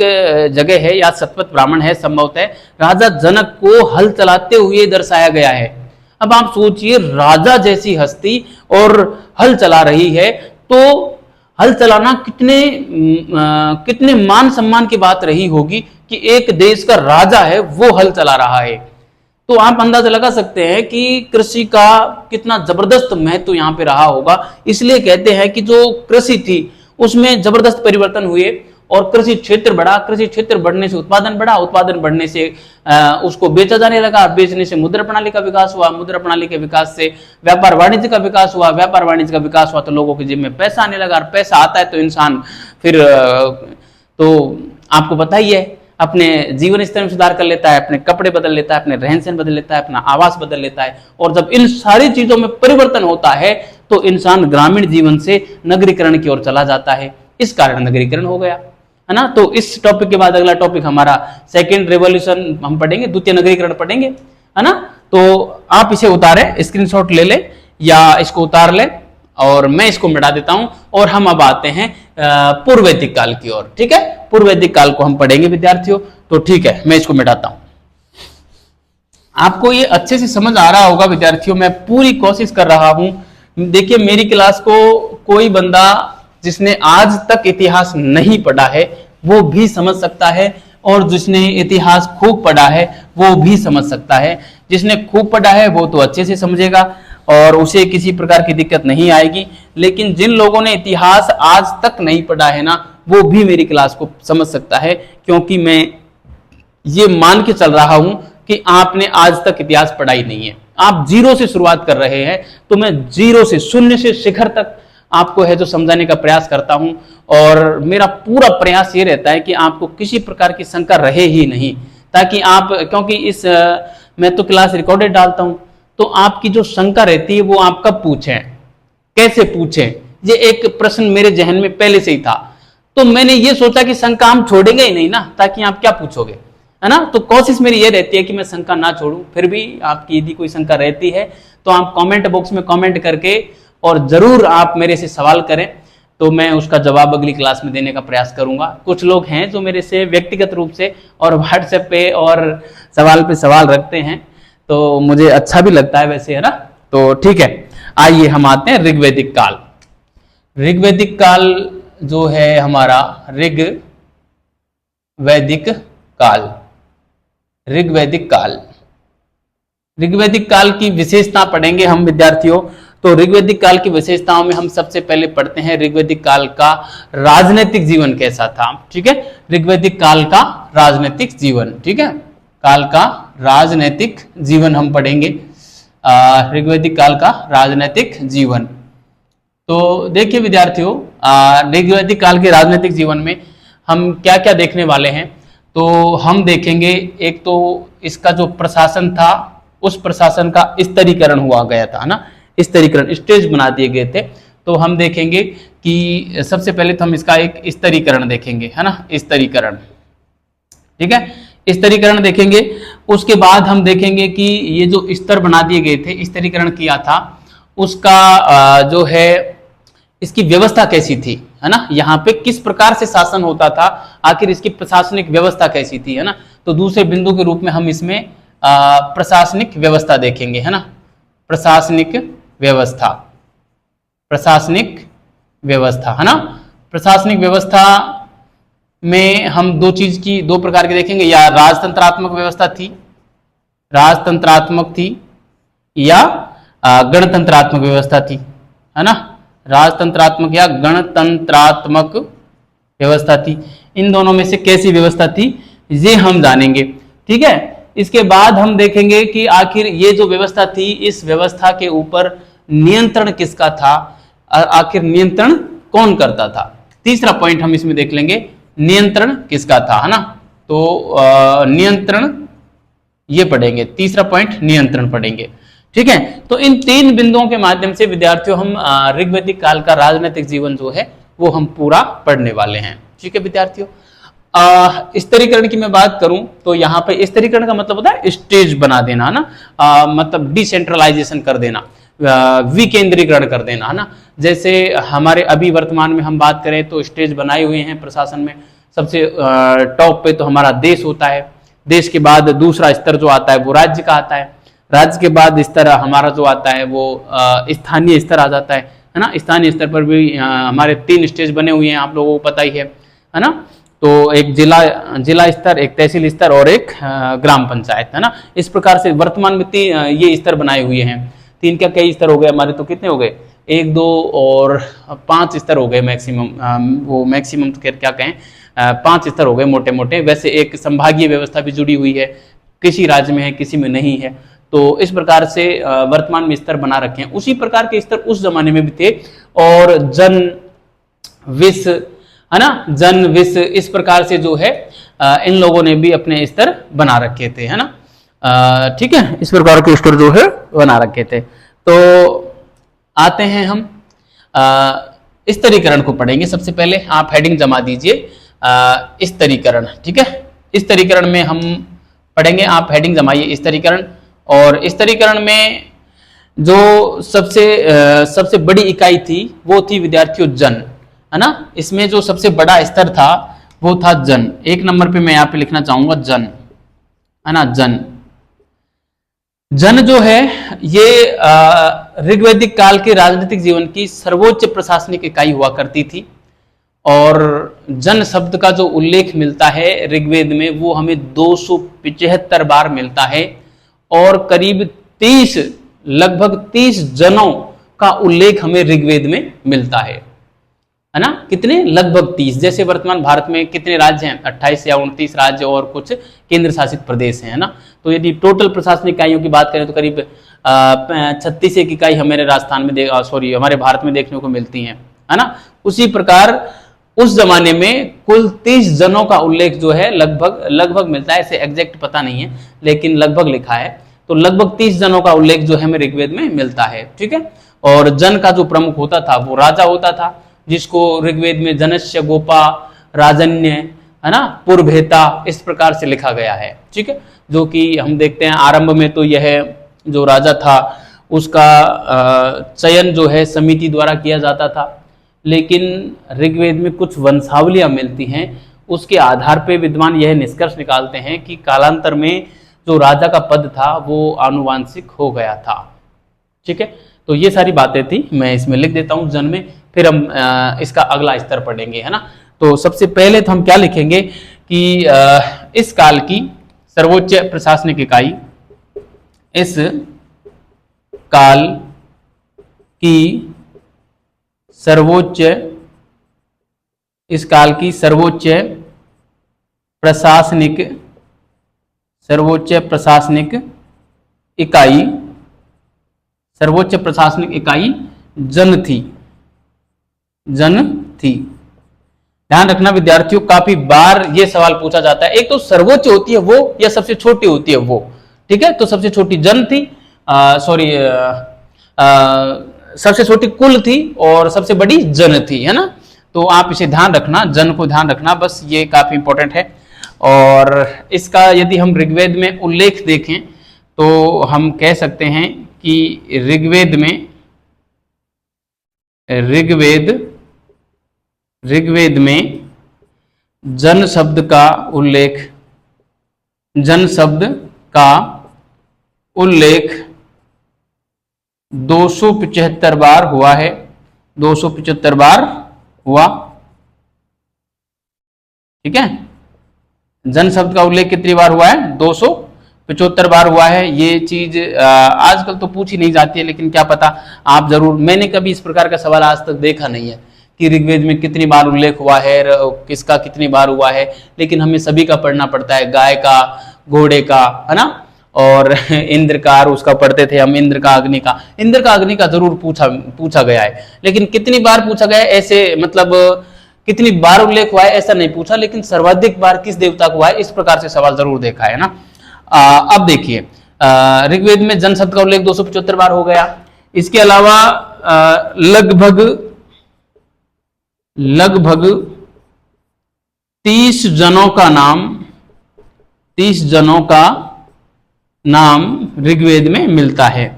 जगह है, या सतपथ ब्राह्मण है संभवतः, राजा जनक को हल चलाते हुए दर्शाया गया है। अब आप सोचिए, राजा जैसी हस्ती और हल चला रही है, तो हल चलाना कितने मान सम्मान की बात रही होगी कि एक देश का राजा है वो हल चला रहा है। तो आप अंदाजा लगा सकते हैं कि कृषि का कितना जबरदस्त महत्व यहाँ पे रहा होगा। इसलिए कहते हैं कि जो कृषि थी उसमें जबरदस्त परिवर्तन हुए और कृषि क्षेत्र बढ़ा। कृषि क्षेत्र बढ़ने से उत्पादन बढ़ा, उत्पादन बढ़ने से उसको बेचा जाने लगा, बेचने से मुद्रा प्रणाली का विकास हुआ, मुद्रा प्रणाली के विकास से व्यापार वाणिज्य का विकास हुआ, व्यापार वाणिज्य का विकास हुआ तो लोगों के जेब में पैसा आने लगा, और पैसा आता है तो इंसान फिर तो आपको पता ही है, अपने जीवन स्तर में सुधार कर लेता है, अपने कपड़े बदल लेता है, अपने रहन सहन बदल लेता है, अपना आवास बदल लेता है। और जब इन सारी चीजों में परिवर्तन होता है तो इंसान ग्रामीण जीवन से नगरीकरण की ओर चला जाता है। इस कारण नगरीकरण हो गया, है ना। तो इस टॉपिक के बाद अगला टॉपिक हमारा सेकेंड रेवोल्यूशन हम पढ़ेंगे, द्वितीय नगरीकरण पढ़ेंगे, है ना। तो आप इसे उतारें, स्क्रीनशॉट ले ले या इसको उतार ले, और मैं इसको मिटा देता हूं। और हम अब आते हैं पूर्व वैदिक काल की ओर। ठीक है, पूर्व वैदिक काल को हम पढ़ेंगे विद्यार्थियों। तो ठीक है, मैं इसको मिटाता हूं। आपको ये अच्छे से समझ आ रहा होगा विद्यार्थियों, मैं पूरी कोशिश कर रहा हूं। देखिए, मेरी क्लास को कोई बंदा जिसने आज तक इतिहास नहीं पढ़ा है वो भी समझ सकता है, और जिसने इतिहास खूब पढ़ा है वो भी समझ सकता है। जिसने खूब पढ़ा है वो तो अच्छे से समझेगा और उसे किसी प्रकार की दिक्कत नहीं आएगी, लेकिन जिन लोगों ने इतिहास आज तक नहीं पढ़ा है ना, वो भी मेरी क्लास को समझ सकता है, क्योंकि मैं ये मान के चल रहा हूं कि आपने आज तक इतिहास पढ़ा ही नहीं है। आप जीरो से शुरुआत कर रहे हैं, तो मैं जीरो से, शून्य से शिखर तक आपको है जो समझाने का प्रयास करता हूं। और मेरा पूरा प्रयास ये रहता है कि आपको किसी प्रकार की शंका रहे ही नहीं, ताकि आप, क्योंकि मैं तो क्लास रिकॉर्डेड डालता हूं, तो आपकी जो शंका रहती है वो आप कब पूछें, कैसे पूछें, ये एक प्रश्न मेरे जहन में पहले से ही था। तो मैंने ये सोचा कि शंका हम छोड़ेंगे ही नहीं ना, ताकि आप क्या पूछोगे, है ना। तो कोशिश मेरी ये रहती है कि मैं शंका ना छोड़ूं। फिर भी आपकी यदि कोई शंका रहती है तो आप कमेंट बॉक्स में कमेंट करके और जरूर आप मेरे से सवाल करें, तो मैं उसका जवाब अगली क्लास में देने का प्रयास करूंगा। कुछ लोग हैं जो मेरे से व्यक्तिगत रूप से और व्हाट्सएप पे और सवाल पे सवाल रखते हैं, तो मुझे अच्छा भी लगता है वैसे, है ना। तो ठीक है, आइए हम आते हैं ऋग्वैदिक काल। ऋग्वैदिक काल जो है हमारा ऋग्वैदिक काल। ऋग्वैदिक काल की विशेषता पढ़ेंगे हम विद्यार्थियों। तो ऋग्वैदिक काल की विशेषताओं में हम सबसे पहले पढ़ते हैं ऋग्वैदिक काल का राजनीतिक जीवन कैसा था। ठीक है, ऋग्वैदिक काल का राजनीतिक जीवन, ठीक है, काल का राजनीतिक जीवन हम पढ़ेंगे, ऋग्वैदिक काल का राजनीतिक जीवन। तो देखिए विद्यार्थियों, ऋग्वैदिक काल के राजनीतिक जीवन में हम क्या क्या देखने वाले हैं। तो हम देखेंगे, एक तो इसका जो प्रशासन था उस प्रशासन का स्तरीकरण हुआ गया था, है ना, स्तरीकरण, स्टेज बना दिए गए थे। तो हम देखेंगे कि सबसे पहले तो हम इसका एक स्तरीकरण देखेंगे, है ना, स्तरीकरण, ठीक है, स्तरीकरण देखेंगे। उसके बाद हम देखेंगे कि ये जो स्तर बना दिए गए थे, स्तरीकरण किया था, उसका जो है इसकी व्यवस्था कैसी थी, है ना, यहाँ पे किस प्रकार से शासन होता था, आखिर इसकी प्रशासनिक व्यवस्था कैसी थी, है ना। तो दूसरे बिंदु के रूप में हम इसमें प्रशासनिक व्यवस्था देखेंगे, है ना, प्रशासनिक व्यवस्था, प्रशासनिक व्यवस्था, है ना। प्रशासनिक व्यवस्था में हम दो प्रकार के देखेंगे, या राजतंत्रात्मक व्यवस्था थी, राजतंत्रात्मक थी, या गणतंत्रात्मक व्यवस्था थी, है ना, राजतंत्रात्मक या गणतंत्रात्मक व्यवस्था थी। इन दोनों में से कैसी व्यवस्था थी ये हम जानेंगे, ठीक है। इसके बाद हम देखेंगे कि आखिर ये जो व्यवस्था थी, इस व्यवस्था के ऊपर नियंत्रण किसका था, आखिर नियंत्रण कौन करता था। तीसरा पॉइंट हम इसमें देख लेंगे, नियंत्रण किसका था, है ना। तो नियंत्रण ये पढ़ेंगे, तीसरा पॉइंट नियंत्रण पढ़ेंगे, ठीक है। तो इन तीन बिंदुओं के माध्यम से विद्यार्थियों हम ऋग्वैदिक काल का राजनीतिक जीवन जो है वो हम पूरा पढ़ने वाले हैं, ठीक है विद्यार्थियों। स्तरीकरण की मैं बात करूं तो यहाँ पे स्तरीकरण का मतलब होता है स्टेज बना देना, है ना, मतलब डिसेंट्रलाइजेशन कर देना, विकेंद्रीकरण कर देना, है ना। जैसे हमारे अभी वर्तमान में हम बात करें तो स्टेज बनाए हुए हैं प्रशासन में, सबसे टॉप पे तो हमारा देश होता है, देश के बाद दूसरा स्तर जो आता है वो राज्य का आता है, राज्य के बाद स्तर हमारा जो आता है वो स्थानीय स्तर आ जाता है ना। स्थानीय स्तर पर भी हमारे 3 स्टेज बने हुए हैं, आप लोगों को पता ही है ना। तो एक जिला स्तर, एक तहसील स्तर और एक ग्राम पंचायत, है ना। इस प्रकार से वर्तमान में ये स्तर बनाए हुए हैं। 3 क्या कई स्तर हो गए हमारे, तो कितने हो गए, 1 2 और 5 स्तर हो गए मैक्सिमम, वो मैक्सिमम तो क्या कहें, 5 स्तर हो गए मोटे मोटे। वैसे एक संभागीय व्यवस्था भी जुड़ी हुई है, किसी राज्य में है किसी में नहीं है, तो इस प्रकार से वर्तमान में स्तर बना रखे हैं। उसी प्रकार के स्तर उस जमाने में भी थे, और जन विस, है ना, जन विस, इस प्रकार से जो है इन लोगों ने भी अपने स्तर बना रखे थे, है ना, ठीक है, इस प्रकार के स्तर जो है बना रखे थे। तो आते हैं हम स्तरीकरण को पढ़ेंगे। सबसे पहले आप हेडिंग जमा दीजिए स्तरीकरण, ठीक है। स्तरीकरण में हम पढ़ेंगे, आप हेडिंग जमाइए स्तरीकरण। और स्तरीकरण में जो सबसे बड़ी इकाई थी वो थी विद्यार्थियों जन, है ना। इसमें जो सबसे बड़ा स्तर था वो था जन। 1 नंबर पे मैं यहाँ पे लिखना चाहूंगा जन, है ना, जन। जन जो है ये ऋग्वैदिक काल के राजनीतिक जीवन की सर्वोच्च प्रशासनिक इकाई हुआ करती थी। और जन शब्द का जो उल्लेख मिलता है ऋग्वेद में वो हमें 275 बार मिलता है, और करीब लगभग 30 जनों का उल्लेख हमें ऋग्वेद में मिलता है ना। कितने, लगभग 30। जैसे वर्तमान भारत में कितने राज्य हैं, 28 या 29 राज्य और कुछ केंद्र शासित प्रदेश हैं, है ना। तो यदि टोटल प्रशासनिक इकाइयों की बात करें तो करीब 36 एक इकाई हमारे राजस्थान में हमारे भारत में देखने को मिलती हैं, है ना। उसी प्रकार उस जमाने में कुल 30 जनों का उल्लेख जो है लगभग मिलता है, इसे एग्जैक्ट पता नहीं है लेकिन लगभग लिखा है। तो लगभग 30 जनों का उल्लेख जो है हमें ऋग्वेद में मिलता है, ठीक है। और जन का जो प्रमुख होता था वो राजा होता था, जिसको ऋग्वेद में जनस्य, गोपा, राजन्य, है ना, पुरभेता, इस प्रकार से लिखा गया है, ठीक है। जो कि हम देखते हैं आरंभ में तो यह जो राजा था उसका चयन जो है समिति द्वारा किया जाता था, लेकिन ऋग्वेद में कुछ वंशावलियां मिलती हैं, उसके आधार पर विद्वान यह निष्कर्ष निकालते हैं कि कालांतर में जो राजा का पद था वो आनुवांशिक हो गया था, ठीक है। तो ये सारी बातें थी, मैं इसमें लिख देता हूं जन में, फिर हम इसका अगला स्तर पढ़ेंगे, है ना। तो सबसे पहले तो हम क्या लिखेंगे कि इस काल की सर्वोच्च प्रशासनिक इकाई, इस काल की सर्वोच्च, इस काल की सर्वोच्च प्रशासनिक इकाई, सर्वोच्च प्रशासनिक इकाई जन थी। ध्यान रखना विद्यार्थियों, काफी बार ये सवाल पूछा जाता है। एक तो सर्वोच्च होती है वो या सबसे छोटी होती है वो, ठीक है। तो सबसे छोटी जन थी, सबसे छोटी कुल थी और सबसे बड़ी जन थी, है ना। तो आप इसे ध्यान रखना, जन को ध्यान रखना, बस ये काफी इंपॉर्टेंट है। और इसका यदि हम ऋग्वेद में उल्लेख देखें तो हम कह सकते हैं कि ऋग्वेद में जन शब्द का उल्लेख 275 बार हुआ है। 275 बार हुआ, ठीक है। जन शब्द का उल्लेख कितनी बार हुआ है? 275 बार हुआ है। ये चीज आजकल तो पूछी नहीं जाती है, लेकिन क्या पता आप जरूर, मैंने कभी इस प्रकार का सवाल आज तक देखा नहीं है कि ऋग्वेद में कितनी बार उल्लेख हुआ है, किसका कितनी बार हुआ है, लेकिन हमें सभी का पढ़ना पड़ता है, गाय का, घोड़े का, है ना, और इंद्र का, और उसका पढ़ते थे हम, इंद्र का, अग्नि का जरूर पूछा गया है, लेकिन कितनी बार पूछा गया है ऐसे, मतलब कितनी बार उल्लेख हुआ है ऐसा नहीं पूछा, लेकिन सर्वाधिक बार किस देवता को हुआ है इस प्रकार से सवाल जरूर देखा है ना। अब देखिए, ऋग्वेद में जन शब्द का उल्लेख 275 बार हो गया। इसके अलावा लगभग 30 जनों का नाम ऋग्वेद में मिलता है।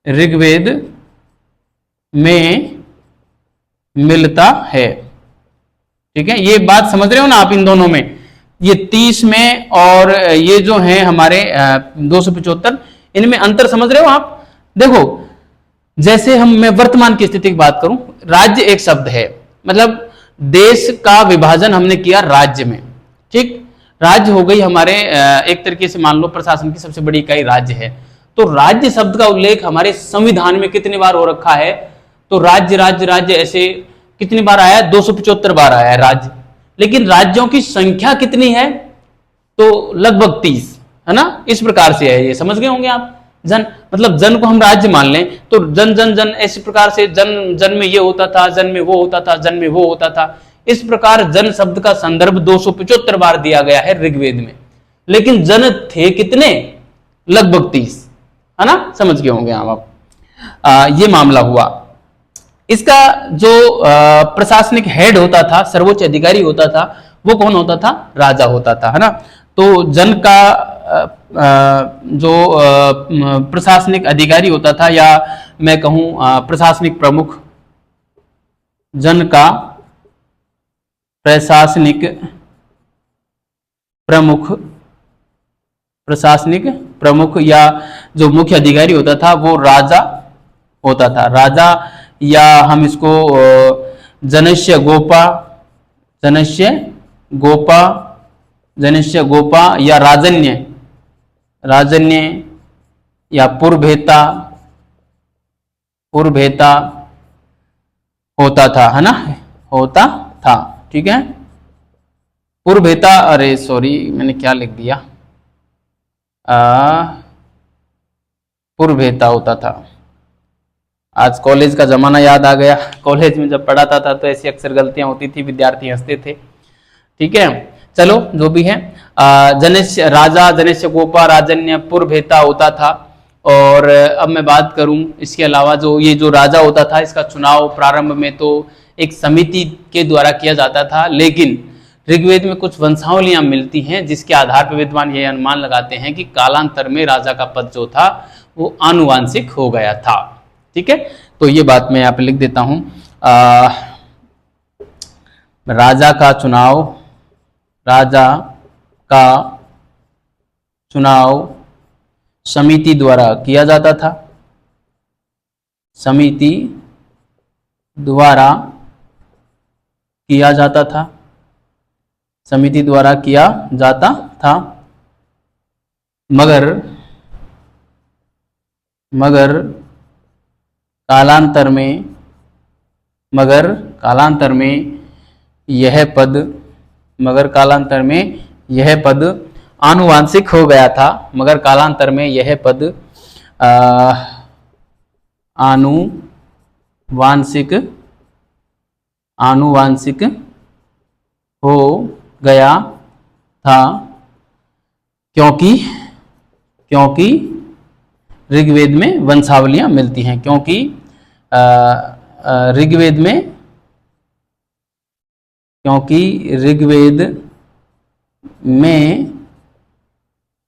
ऋग्वेद में मिलता है, ठीक है। ये बात समझ रहे हो ना आप इन दोनों में, ये 30 में और ये जो है हमारे 275, इनमें अंतर समझ रहे हो आप? देखो, जैसे मैं वर्तमान की स्थिति की बात करूं, राज्य एक शब्द है, मतलब देश का विभाजन हमने किया राज्य में, ठीक। राज्य हो गई हमारे एक तरीके से मान लो प्रशासन की सबसे बड़ी इकाई राज्य है। तो राज्य शब्द का उल्लेख हमारे संविधान में कितनी बार हो रखा है? तो राज्य ऐसे कितनी बार आया है? 275 बार आया है राज्य। लेकिन राज्यों की संख्या कितनी है? तो लगभग 30, है ना। इस प्रकार से है, ये समझ गए होंगे आप। जन मतलब जन को हम राज्य मान लें तो जन जन जन इस प्रकार से, जन में ये होता था, जन में वो होता था, जन में वो होता था। इस प्रकार जन शब्द का संदर्भ 275 बार दिया गया है ऋग्वेद में, लेकिन जन थे कितने? लगभग 30, है ना। समझ गए होंगे आप। ये मामला हुआ। इसका जो प्रशासनिक हेड होता था, सर्वोच्च अधिकारी होता था, वो कौन होता था? राजा होता था, है ना। तो जन का जो प्रशासनिक अधिकारी होता था, या मैं कहूं प्रशासनिक प्रमुख, जन का प्रशासनिक प्रमुख या जो मुख्य अधिकारी होता था वो राजा होता था। राजा, या हम इसको जनस्य गोपा या राजन्य या पुरभेता होता था, है ना, होता था, ठीक है। पुरभेता, अरे सॉरी मैंने क्या लिख दिया, पुरभेता होता था। आज कॉलेज का जमाना याद आ गया। कॉलेज में जब पढ़ाता था तो ऐसी अक्सर गलतियां होती थी, विद्यार्थी हंसते थे, ठीक है। चलो जो भी है, जनस्य राजा, जनस्य गोपा, राजन्य, पुरभेता होता था। और अब मैं बात करूं इसके अलावा, जो राजा होता था, इसका चुनाव प्रारंभ में तो एक समिति के द्वारा किया जाता था, लेकिन ऋग्वेद में कुछ वंशावलियां मिलती हैं जिसके आधार पर विद्वान यह अनुमान लगाते हैं कि कालांतर में राजा का पद जो था वो आनुवांशिक हो गया था, ठीक है। तो ये बात मैं यहाँ पे लिख देता हूं, राजा का चुनाव समिति द्वारा किया जाता था। समिति द्वारा किया जाता था, मगर कालांतर में, मगर कालांतर में यह पद, मगर कालांतर में यह पद आनुवांशिक हो गया था, मगर कालांतर में यह पद आनुवांशिक हो गया था, क्योंकि ऋग्वेद में वंशावलियां मिलती हैं, क्योंकि ऋग्वेद में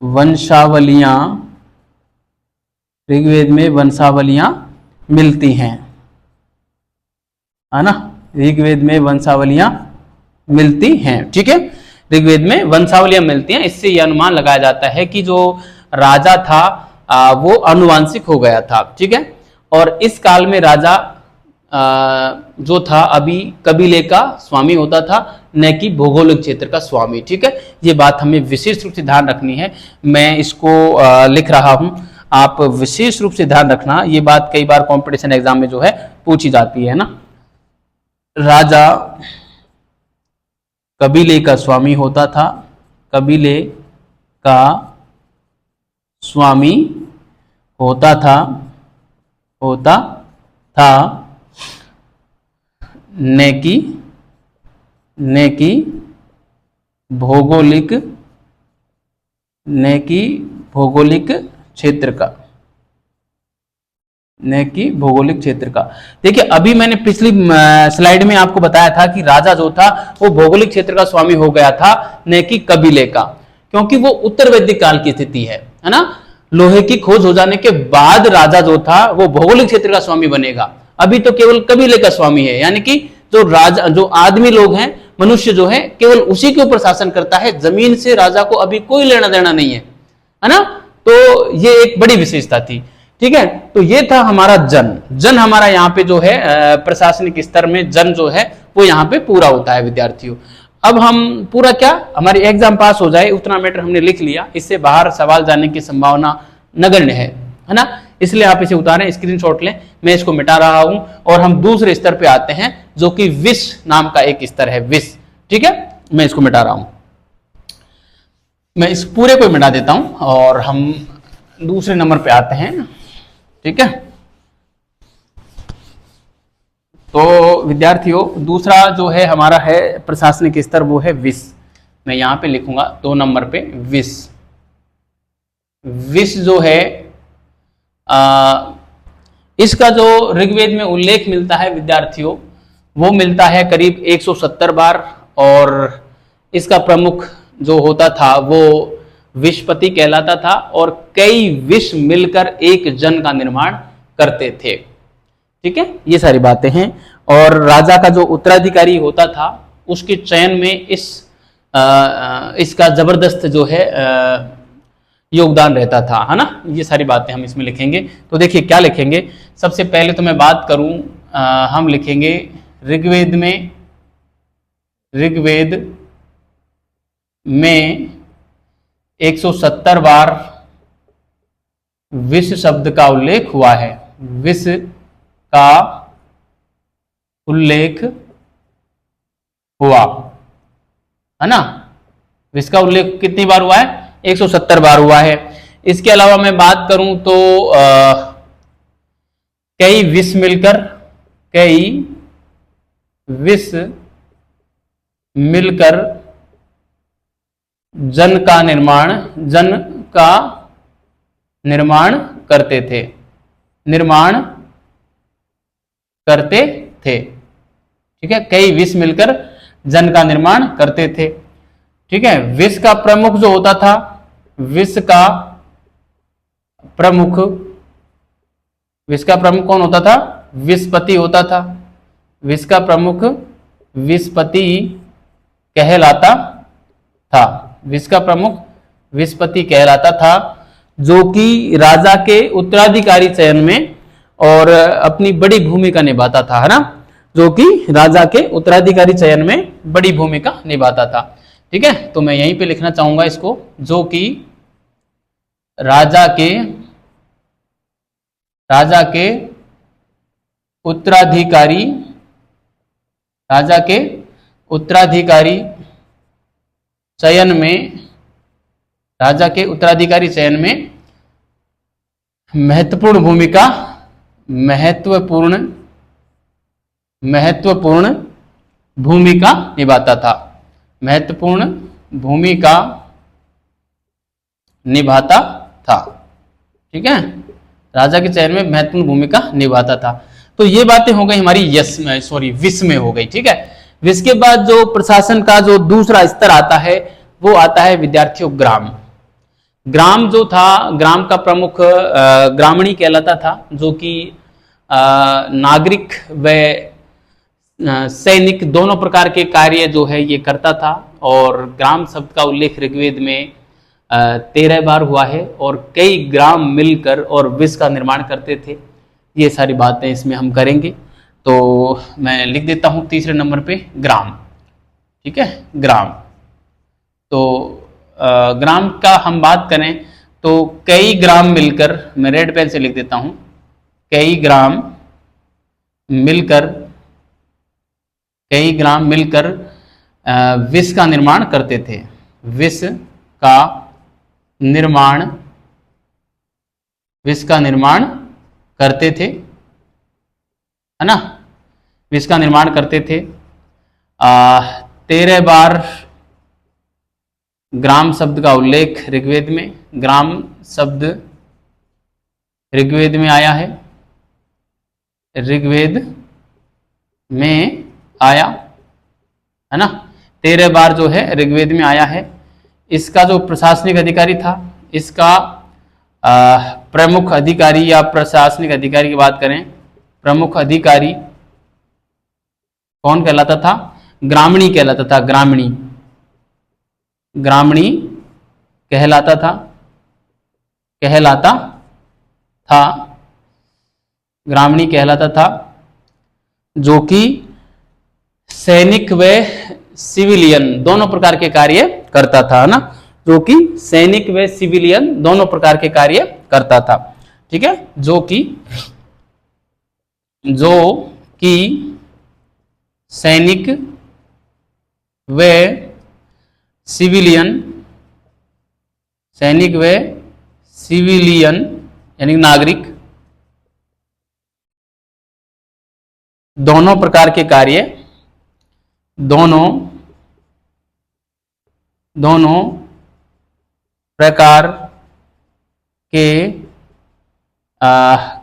वंशावलियां मिलती हैं, है ना, ऋग्वेद में वंशावलियां मिलती हैं। ठीक है, ऋग्वेद में वंशावलियां मिलती हैं। इससे यह अनुमान लगाया जाता है कि जो राजा था वो आनुवांशिक हो गया था। ठीक है, और इस काल में राजा जो था अभी कबीले का स्वामी होता था, न कि भौगोलिक क्षेत्र का स्वामी। ठीक है, ये बात हमें विशेष रूप से ध्यान रखनी है। मैं इसको लिख रहा हूं, आप विशेष रूप से ध्यान रखना। ये बात कई बार कंपटीशन एग्जाम में जो है पूछी जाती है ना। राजा कबीले का स्वामी होता था, कबीले का स्वामी होता था न कि भौगोलिक क्षेत्र का, न कि भौगोलिक क्षेत्र का। देखिए, अभी मैंने पिछली स्लाइड में आपको बताया था कि राजा जो था वो भौगोलिक क्षेत्र का स्वामी हो गया था, न कि कबीले का, क्योंकि वो उत्तर वैदिक काल की स्थिति है ना। लोहे की खोज हो जाने के बाद राजा जो था वो भौगोलिक क्षेत्र का स्वामी बनेगा, अभी तो केवल कबीले का स्वामी है। यानी कि जो आदमी लोग हैं, मनुष्य जो है, केवल उसी के ऊपर शासन करता है, जमीन से राजा को अभी कोई लेना देना नहीं है ना। तो ये एक बड़ी विशेषता थी। ठीक है, तो ये था हमारा जन हमारा यहाँ पे जो है प्रशासनिक स्तर में जन जो है वो यहाँ पे पूरा होता है विद्यार्थियों। अब हम पूरा क्या, हमारी एग्जाम पास हो जाए उतना मैटर हमने लिख लिया, इससे बाहर सवाल जाने की संभावना नगण्य है ना। इसलिए आप इसे उतारें, स्क्रीनशॉट लें, मैं इसको मिटा रहा हूं और हम दूसरे स्तर पे आते हैं जो कि विष नाम का एक स्तर है, विष। ठीक है, मैं इसको मिटा रहा हूं, मैं इस पूरे को मिटा देता हूं और हम दूसरे नंबर पे आते हैं। ठीक है, तो विद्यार्थियों दूसरा जो है हमारा है प्रशासनिक स्तर, वो है विष। मैं यहां पे लिखूंगा 2 नंबर पे विष। विष जो है इसका जो ऋग्वेद में उल्लेख मिलता है विद्यार्थियों, वो मिलता है करीब 170 बार, और इसका प्रमुख जो होता था वो विषपति कहलाता था, और कई विष मिलकर एक जन का निर्माण करते थे। ठीक है, ये सारी बातें हैं। और राजा का जो उत्तराधिकारी होता था उसके चयन में इसका जबरदस्त जो है योगदान रहता था, है ना। ये सारी बातें हम इसमें लिखेंगे। तो देखिए क्या लिखेंगे, सबसे पहले तो मैं बात करूं, हम लिखेंगे ऋग्वेद में 170 बार विष शब्द का उल्लेख हुआ है। विष का उल्लेख हुआ है ना, विष का उल्लेख कितनी बार हुआ है, 170 बार हुआ है। इसके अलावा मैं बात करूं तो कई विष मिलकर जन का निर्माण करते थे। ठीक है, कई विष मिलकर जन का निर्माण करते थे। ठीक है, विष का प्रमुख जो होता था, विष का प्रमुख कौन होता था, विषपति होता था। विष का प्रमुख विषपति कहलाता था, विष का प्रमुख विषपति कहलाता था, जो कि राजा के उत्तराधिकारी चयन में और अपनी बड़ी भूमिका निभाता था, है ना, जो कि राजा के उत्तराधिकारी चयन में बड़ी भूमिका निभाता था। ठीक है, तो मैं यहीं पे लिखना चाहूंगा इसको, जो कि राजा के उत्तराधिकारी, राजा के उत्तराधिकारी चयन में, राजा के उत्तराधिकारी चयन में महत्वपूर्ण भूमिका, महत्वपूर्ण भूमिका निभाता था, महत्वपूर्ण भूमिका निभाता था। ठीक है, राजा के चयन में महत्वपूर्ण भूमिका निभाता था। तो ये बातें हो गई हमारी यस में, सॉरी विस में हो गई। ठीक है, विस के बाद जो प्रशासन का जो दूसरा स्तर आता है वो आता है विद्यार्थियों ग्राम। ग्राम जो था, ग्राम का प्रमुख ग्रामणी कहलाता था, जो कि नागरिक व सैनिक दोनों प्रकार के कार्य जो है ये करता था। और ग्राम शब्द का उल्लेख ऋग्वेद में 13 बार हुआ है और कई ग्राम मिलकर और विश्व का निर्माण करते थे। ये सारी बातें इसमें हम करेंगे। तो मैं लिख देता हूं तीसरे नंबर पे ग्राम। ठीक है, ग्राम। तो ग्राम का हम बात करें तो कई ग्राम मिलकर, मैं रेड पेन से लिख देता हूं, कई ग्राम मिलकर विश्व का निर्माण करते थे, विश्व का निर्माण करते थे, है ना, विश्व का निर्माण करते थे। 13 बार ग्राम शब्द का उल्लेख ऋग्वेद में, ग्राम शब्द ऋग्वेद में आया है, ऋग्वेद में आया है ना, 13 बार जो है ऋग्वेद में आया है। इसका जो प्रशासनिक अधिकारी था, इसका प्रमुख अधिकारी या प्रशासनिक अधिकारी की बात करें, प्रमुख अधिकारी कौन कहलाता था? ग्रामणी कहलाता था, ग्रामणी कहलाता था, ग्रामणी कहलाता था, जो कि सैनिक व सिविलियन दोनों प्रकार के कार्य करता था, है ना, जो कि सैनिक व सिविलियन दोनों प्रकार के कार्य करता था। ठीक है, जो कि सैनिक व सिविलियन यानी नागरिक दोनों प्रकार के कार्य, दोनों प्रकार के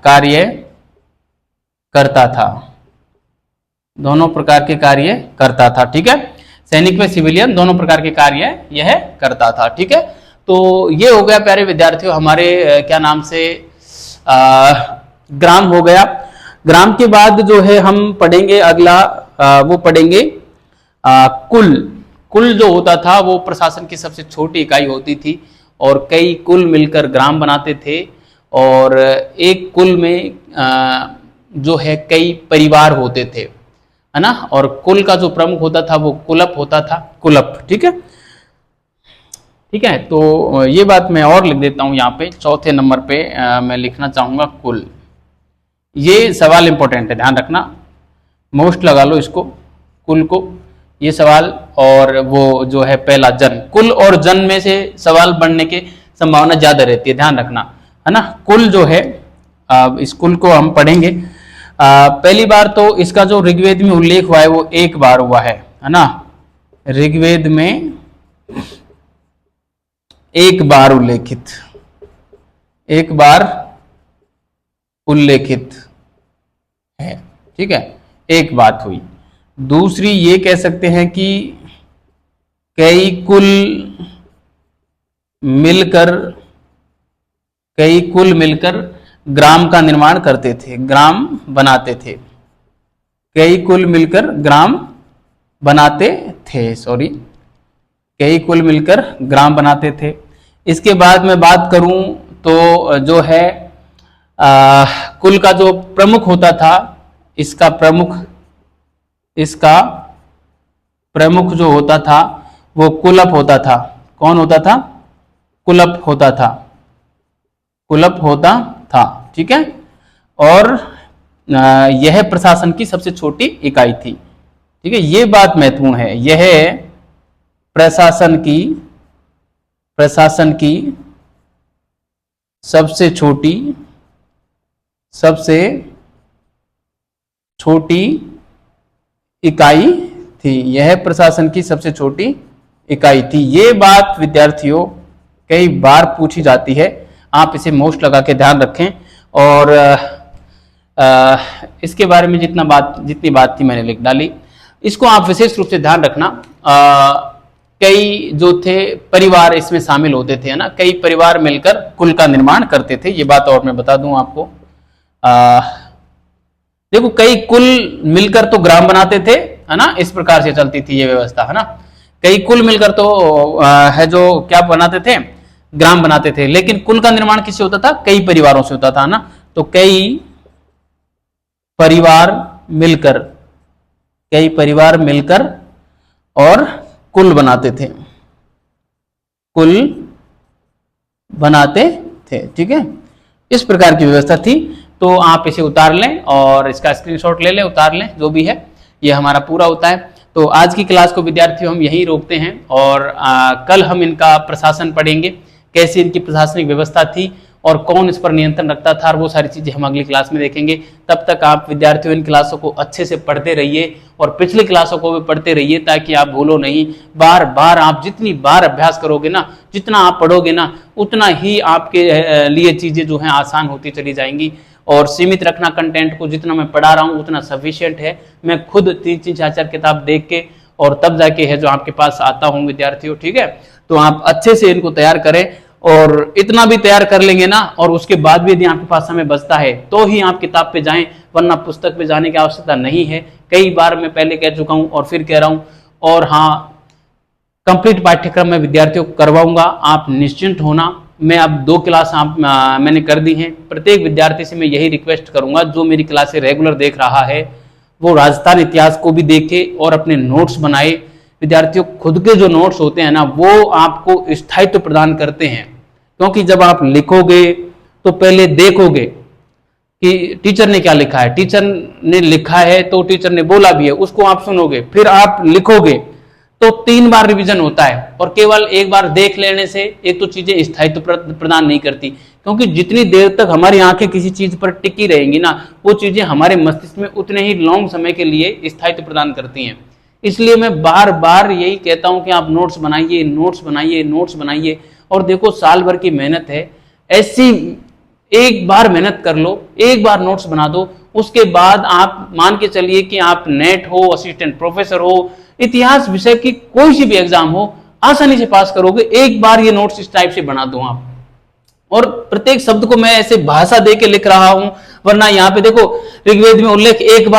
कार्य करता था, दोनों प्रकार के कार्य करता था। ठीक है, सैनिक व सिविलियन दोनों प्रकार के कार्य यह करता था। ठीक है, तो ये हो गया प्यारे विद्यार्थियों हमारे क्या नाम से ग्राम हो गया। ग्राम के बाद जो है हम पढ़ेंगे अगला वो पढ़ेंगे कुल जो होता था वो प्रशासन की सबसे छोटी इकाई होती थी और कई कुल मिलकर ग्राम बनाते थे और एक कुल में जो है कई परिवार होते थे, है ना, और कुल का जो प्रमुख होता था वो कुलप होता था, कुलप। ठीक है, ठीक है, तो ये बात मैं और लिख देता हूं यहाँ पे चौथे नंबर पे मैं लिखना चाहूंगा कुल। ये सवाल इंपॉर्टेंट है, ध्यान रखना, मोस्ट लगा लो इसको, कुल को, ये सवाल। और वो जो है पहला जन, कुल और जन में से सवाल बनने की संभावना ज्यादा रहती है, ध्यान रखना, है ना। कुल जो है इस कुल को हम पढ़ेंगे। पहली बार तो इसका जो ऋग्वेद में उल्लेख हुआ है वो एक बार हुआ है ना, ऋग्वेद में एक बार उल्लेखित है। ठीक है, एक बात हुई। दूसरी ये कह सकते हैं कि कई कुल मिलकर ग्राम का निर्माण करते थे, ग्राम बनाते थे, कई कुल मिलकर ग्राम बनाते थे, सॉरी, कई कुल मिलकर ग्राम बनाते थे। इसके बाद मैं बात करूं तो जो है कुल का जो प्रमुख होता था, इसका प्रमुख जो होता था वो कुलप होता था। कौन होता था? कुलप होता था। ठीक है, और यह प्रशासन की सबसे छोटी इकाई थी। ठीक है, ये बात महत्वपूर्ण है, यह प्रशासन की सबसे छोटी इकाई थी, यह प्रशासन की सबसे छोटी इकाई थी। ये बात विद्यार्थियों कई बार पूछी जाती है, आप इसे मोस्ट लगा के ध्यान रखें। और इसके बारे में जितनी बात थी मैंने लिख डाली, इसको आप विशेष रूप से ध्यान रखना। कई जो थे परिवार इसमें शामिल होते थे, है ना, कई परिवार मिलकर कुल का निर्माण करते थे, ये बात और मैं बता दूं आपको। देखो, कई कुल मिलकर तो ग्राम बनाते थे, है ना, इस प्रकार से चलती थी ये व्यवस्था, है ना। कई कुल मिलकर तो है जो क्या बनाते थे, ग्राम बनाते थे, लेकिन कुल का निर्माण किससे होता था, कई परिवारों से होता था ना। तो कई परिवार मिलकर और कुल बनाते थे, ठीक है, इस प्रकार की व्यवस्था थी। तो आप इसे उतार लें और इसका स्क्रीनशॉट ले लें, उतार लें, जो भी है ये हमारा पूरा होता है। तो आज की क्लास को विद्यार्थियों हम यहीं रोकते हैं और कल हम इनका प्रशासन पढ़ेंगे, कैसे इनकी प्रशासनिक व्यवस्था थी और कौन इस पर नियंत्रण रखता था, और वो सारी चीजें हम अगली क्लास में देखेंगे। तब तक आप विद्यार्थियों इन क्लासों को अच्छे से पढ़ते रहिए और पिछली क्लासों को भी पढ़ते रहिए, ताकि आप भूलो नहीं। बार बार आप जितनी बार अभ्यास करोगे ना, जितना आप पढ़ोगे ना, उतना ही आपके लिए चीजें जो हैं आसान होती चली जाएंगी। और सीमित रखना कंटेंट को, जितना मैं पढ़ा रहा हूँ उतना सफिशिएंट है। मैं खुद 3-3 4-4 किताब देख के और तब जाके है जो आपके पास आता हूँ विद्यार्थियों, ठीक है। तो आप अच्छे से इनको तैयार करें, और इतना भी तैयार कर लेंगे ना, और उसके बाद भी यदि आपके पास समय बचता है तो ही आप किताब पे जाएं, वरना पुस्तक पे जाने की आवश्यकता नहीं है। कई बार मैं पहले कह चुका हूं और फिर कह रहा हूं। और हाँ, कंप्लीट पाठ्यक्रम में विद्यार्थियों को करवाऊंगा, आप निश्चिंत होना। मैं अब 2 क्लास मैंने कर दी हैं। प्रत्येक विद्यार्थी से मैं यही रिक्वेस्ट करूंगा, जो मेरी क्लासे रेगुलर देख रहा है वो राजस्थान इतिहास को भी देखे और अपने नोट्स बनाए। विद्यार्थियों, खुद के जो नोट्स होते हैं ना, वो आपको स्थायित्व प्रदान करते हैं, क्योंकि जब आप लिखोगे तो पहले देखोगे कि टीचर ने क्या लिखा है, टीचर ने लिखा है तो टीचर ने बोला भी है, उसको आप सुनोगे, फिर आप लिखोगे, तो 3 बार रिवीजन होता है। और केवल एक बार देख लेने से एक तो चीजें स्थायित्व प्रदान नहीं करती, क्योंकि जितनी देर तक हमारी आंखें किसी चीज पर टिकी रहेंगी ना, वो चीजें हमारे मस्तिष्क में उतने ही लॉन्ग समय के लिए स्थायित्व प्रदान करती हैं। इसलिए मैं बार बार यही कहता हूं कि आप नोट्स बनाइए, नोट्स बनाइए, नोट्स बनाइए। और देखो, साल भर की मेहनत है, ऐसी एक बार मेहनत कर लो, एक बार नोट्स बना दो, उसके बाद आप मान के चलिए कि आप नेट हो, असिस्टेंट प्रोफेसर हो, इतिहास विषय की कोई सी भी एग्जाम हो, आसानी से पास करोगे। एक बार ये नोट्स इस टाइप से बना दो आप। और प्रत्येक शब्द को मैं ऐसे भाषा दे के लिख रहा हूं, वरना यहाँ पे देखो ऋग्वेद में उल्लेख एक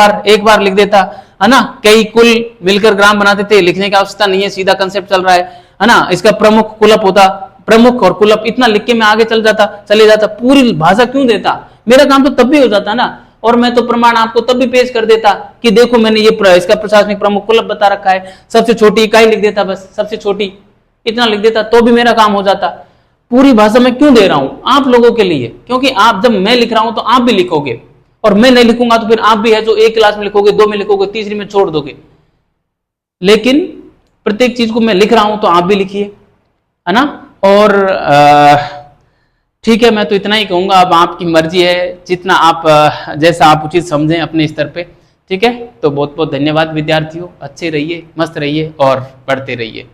बार लिख देता, है ना। कई कुल मिलकर ग्राम बनाते थे, लिखने की आवश्यकता नहीं है, सीधा कंसेप्ट चल रहा है ना। इसका प्रमुख कुलप होता, प्रमुख और कुलप, इतना लिख के मैं आगे चले जाता, पूरी भाषा क्यों देता, मेरा काम तो तब भी हो जाता ना। और मैं तो प्रमाण आपको तब भी पेश कर देता कि देखो मैंने ये इसका प्रशासनिक प्रमुख कुलप बता रखा है, सबसे छोटी इकाई लिख देता, बस सबसे छोटी इतना लिख देता, तो भी मेरा काम हो जाता। पूरी भाषा में क्यों दे रहा हूं, आप लोगों के लिए, क्योंकि आप जब मैं लिख रहा हूं तो आप भी लिखोगे, और मैं नहीं लिखूंगा तो फिर आप भी है जो एक क्लास में लिखोगे, 2 में लिखोगे, तीसरी में छोड़ दोगे। लेकिन प्रत्येक चीज को मैं लिख रहा हूं तो आप भी लिखिए, है ना। और ठीक है, मैं तो इतना ही कहूंगा, अब आपकी मर्जी है, जितना आप जैसा आप उचित समझें अपने स्तर पे, ठीक है। तो बहुत बहुत धन्यवाद विद्यार्थियों, अच्छे रहिए, मस्त रहिए और पढ़ते रहिए।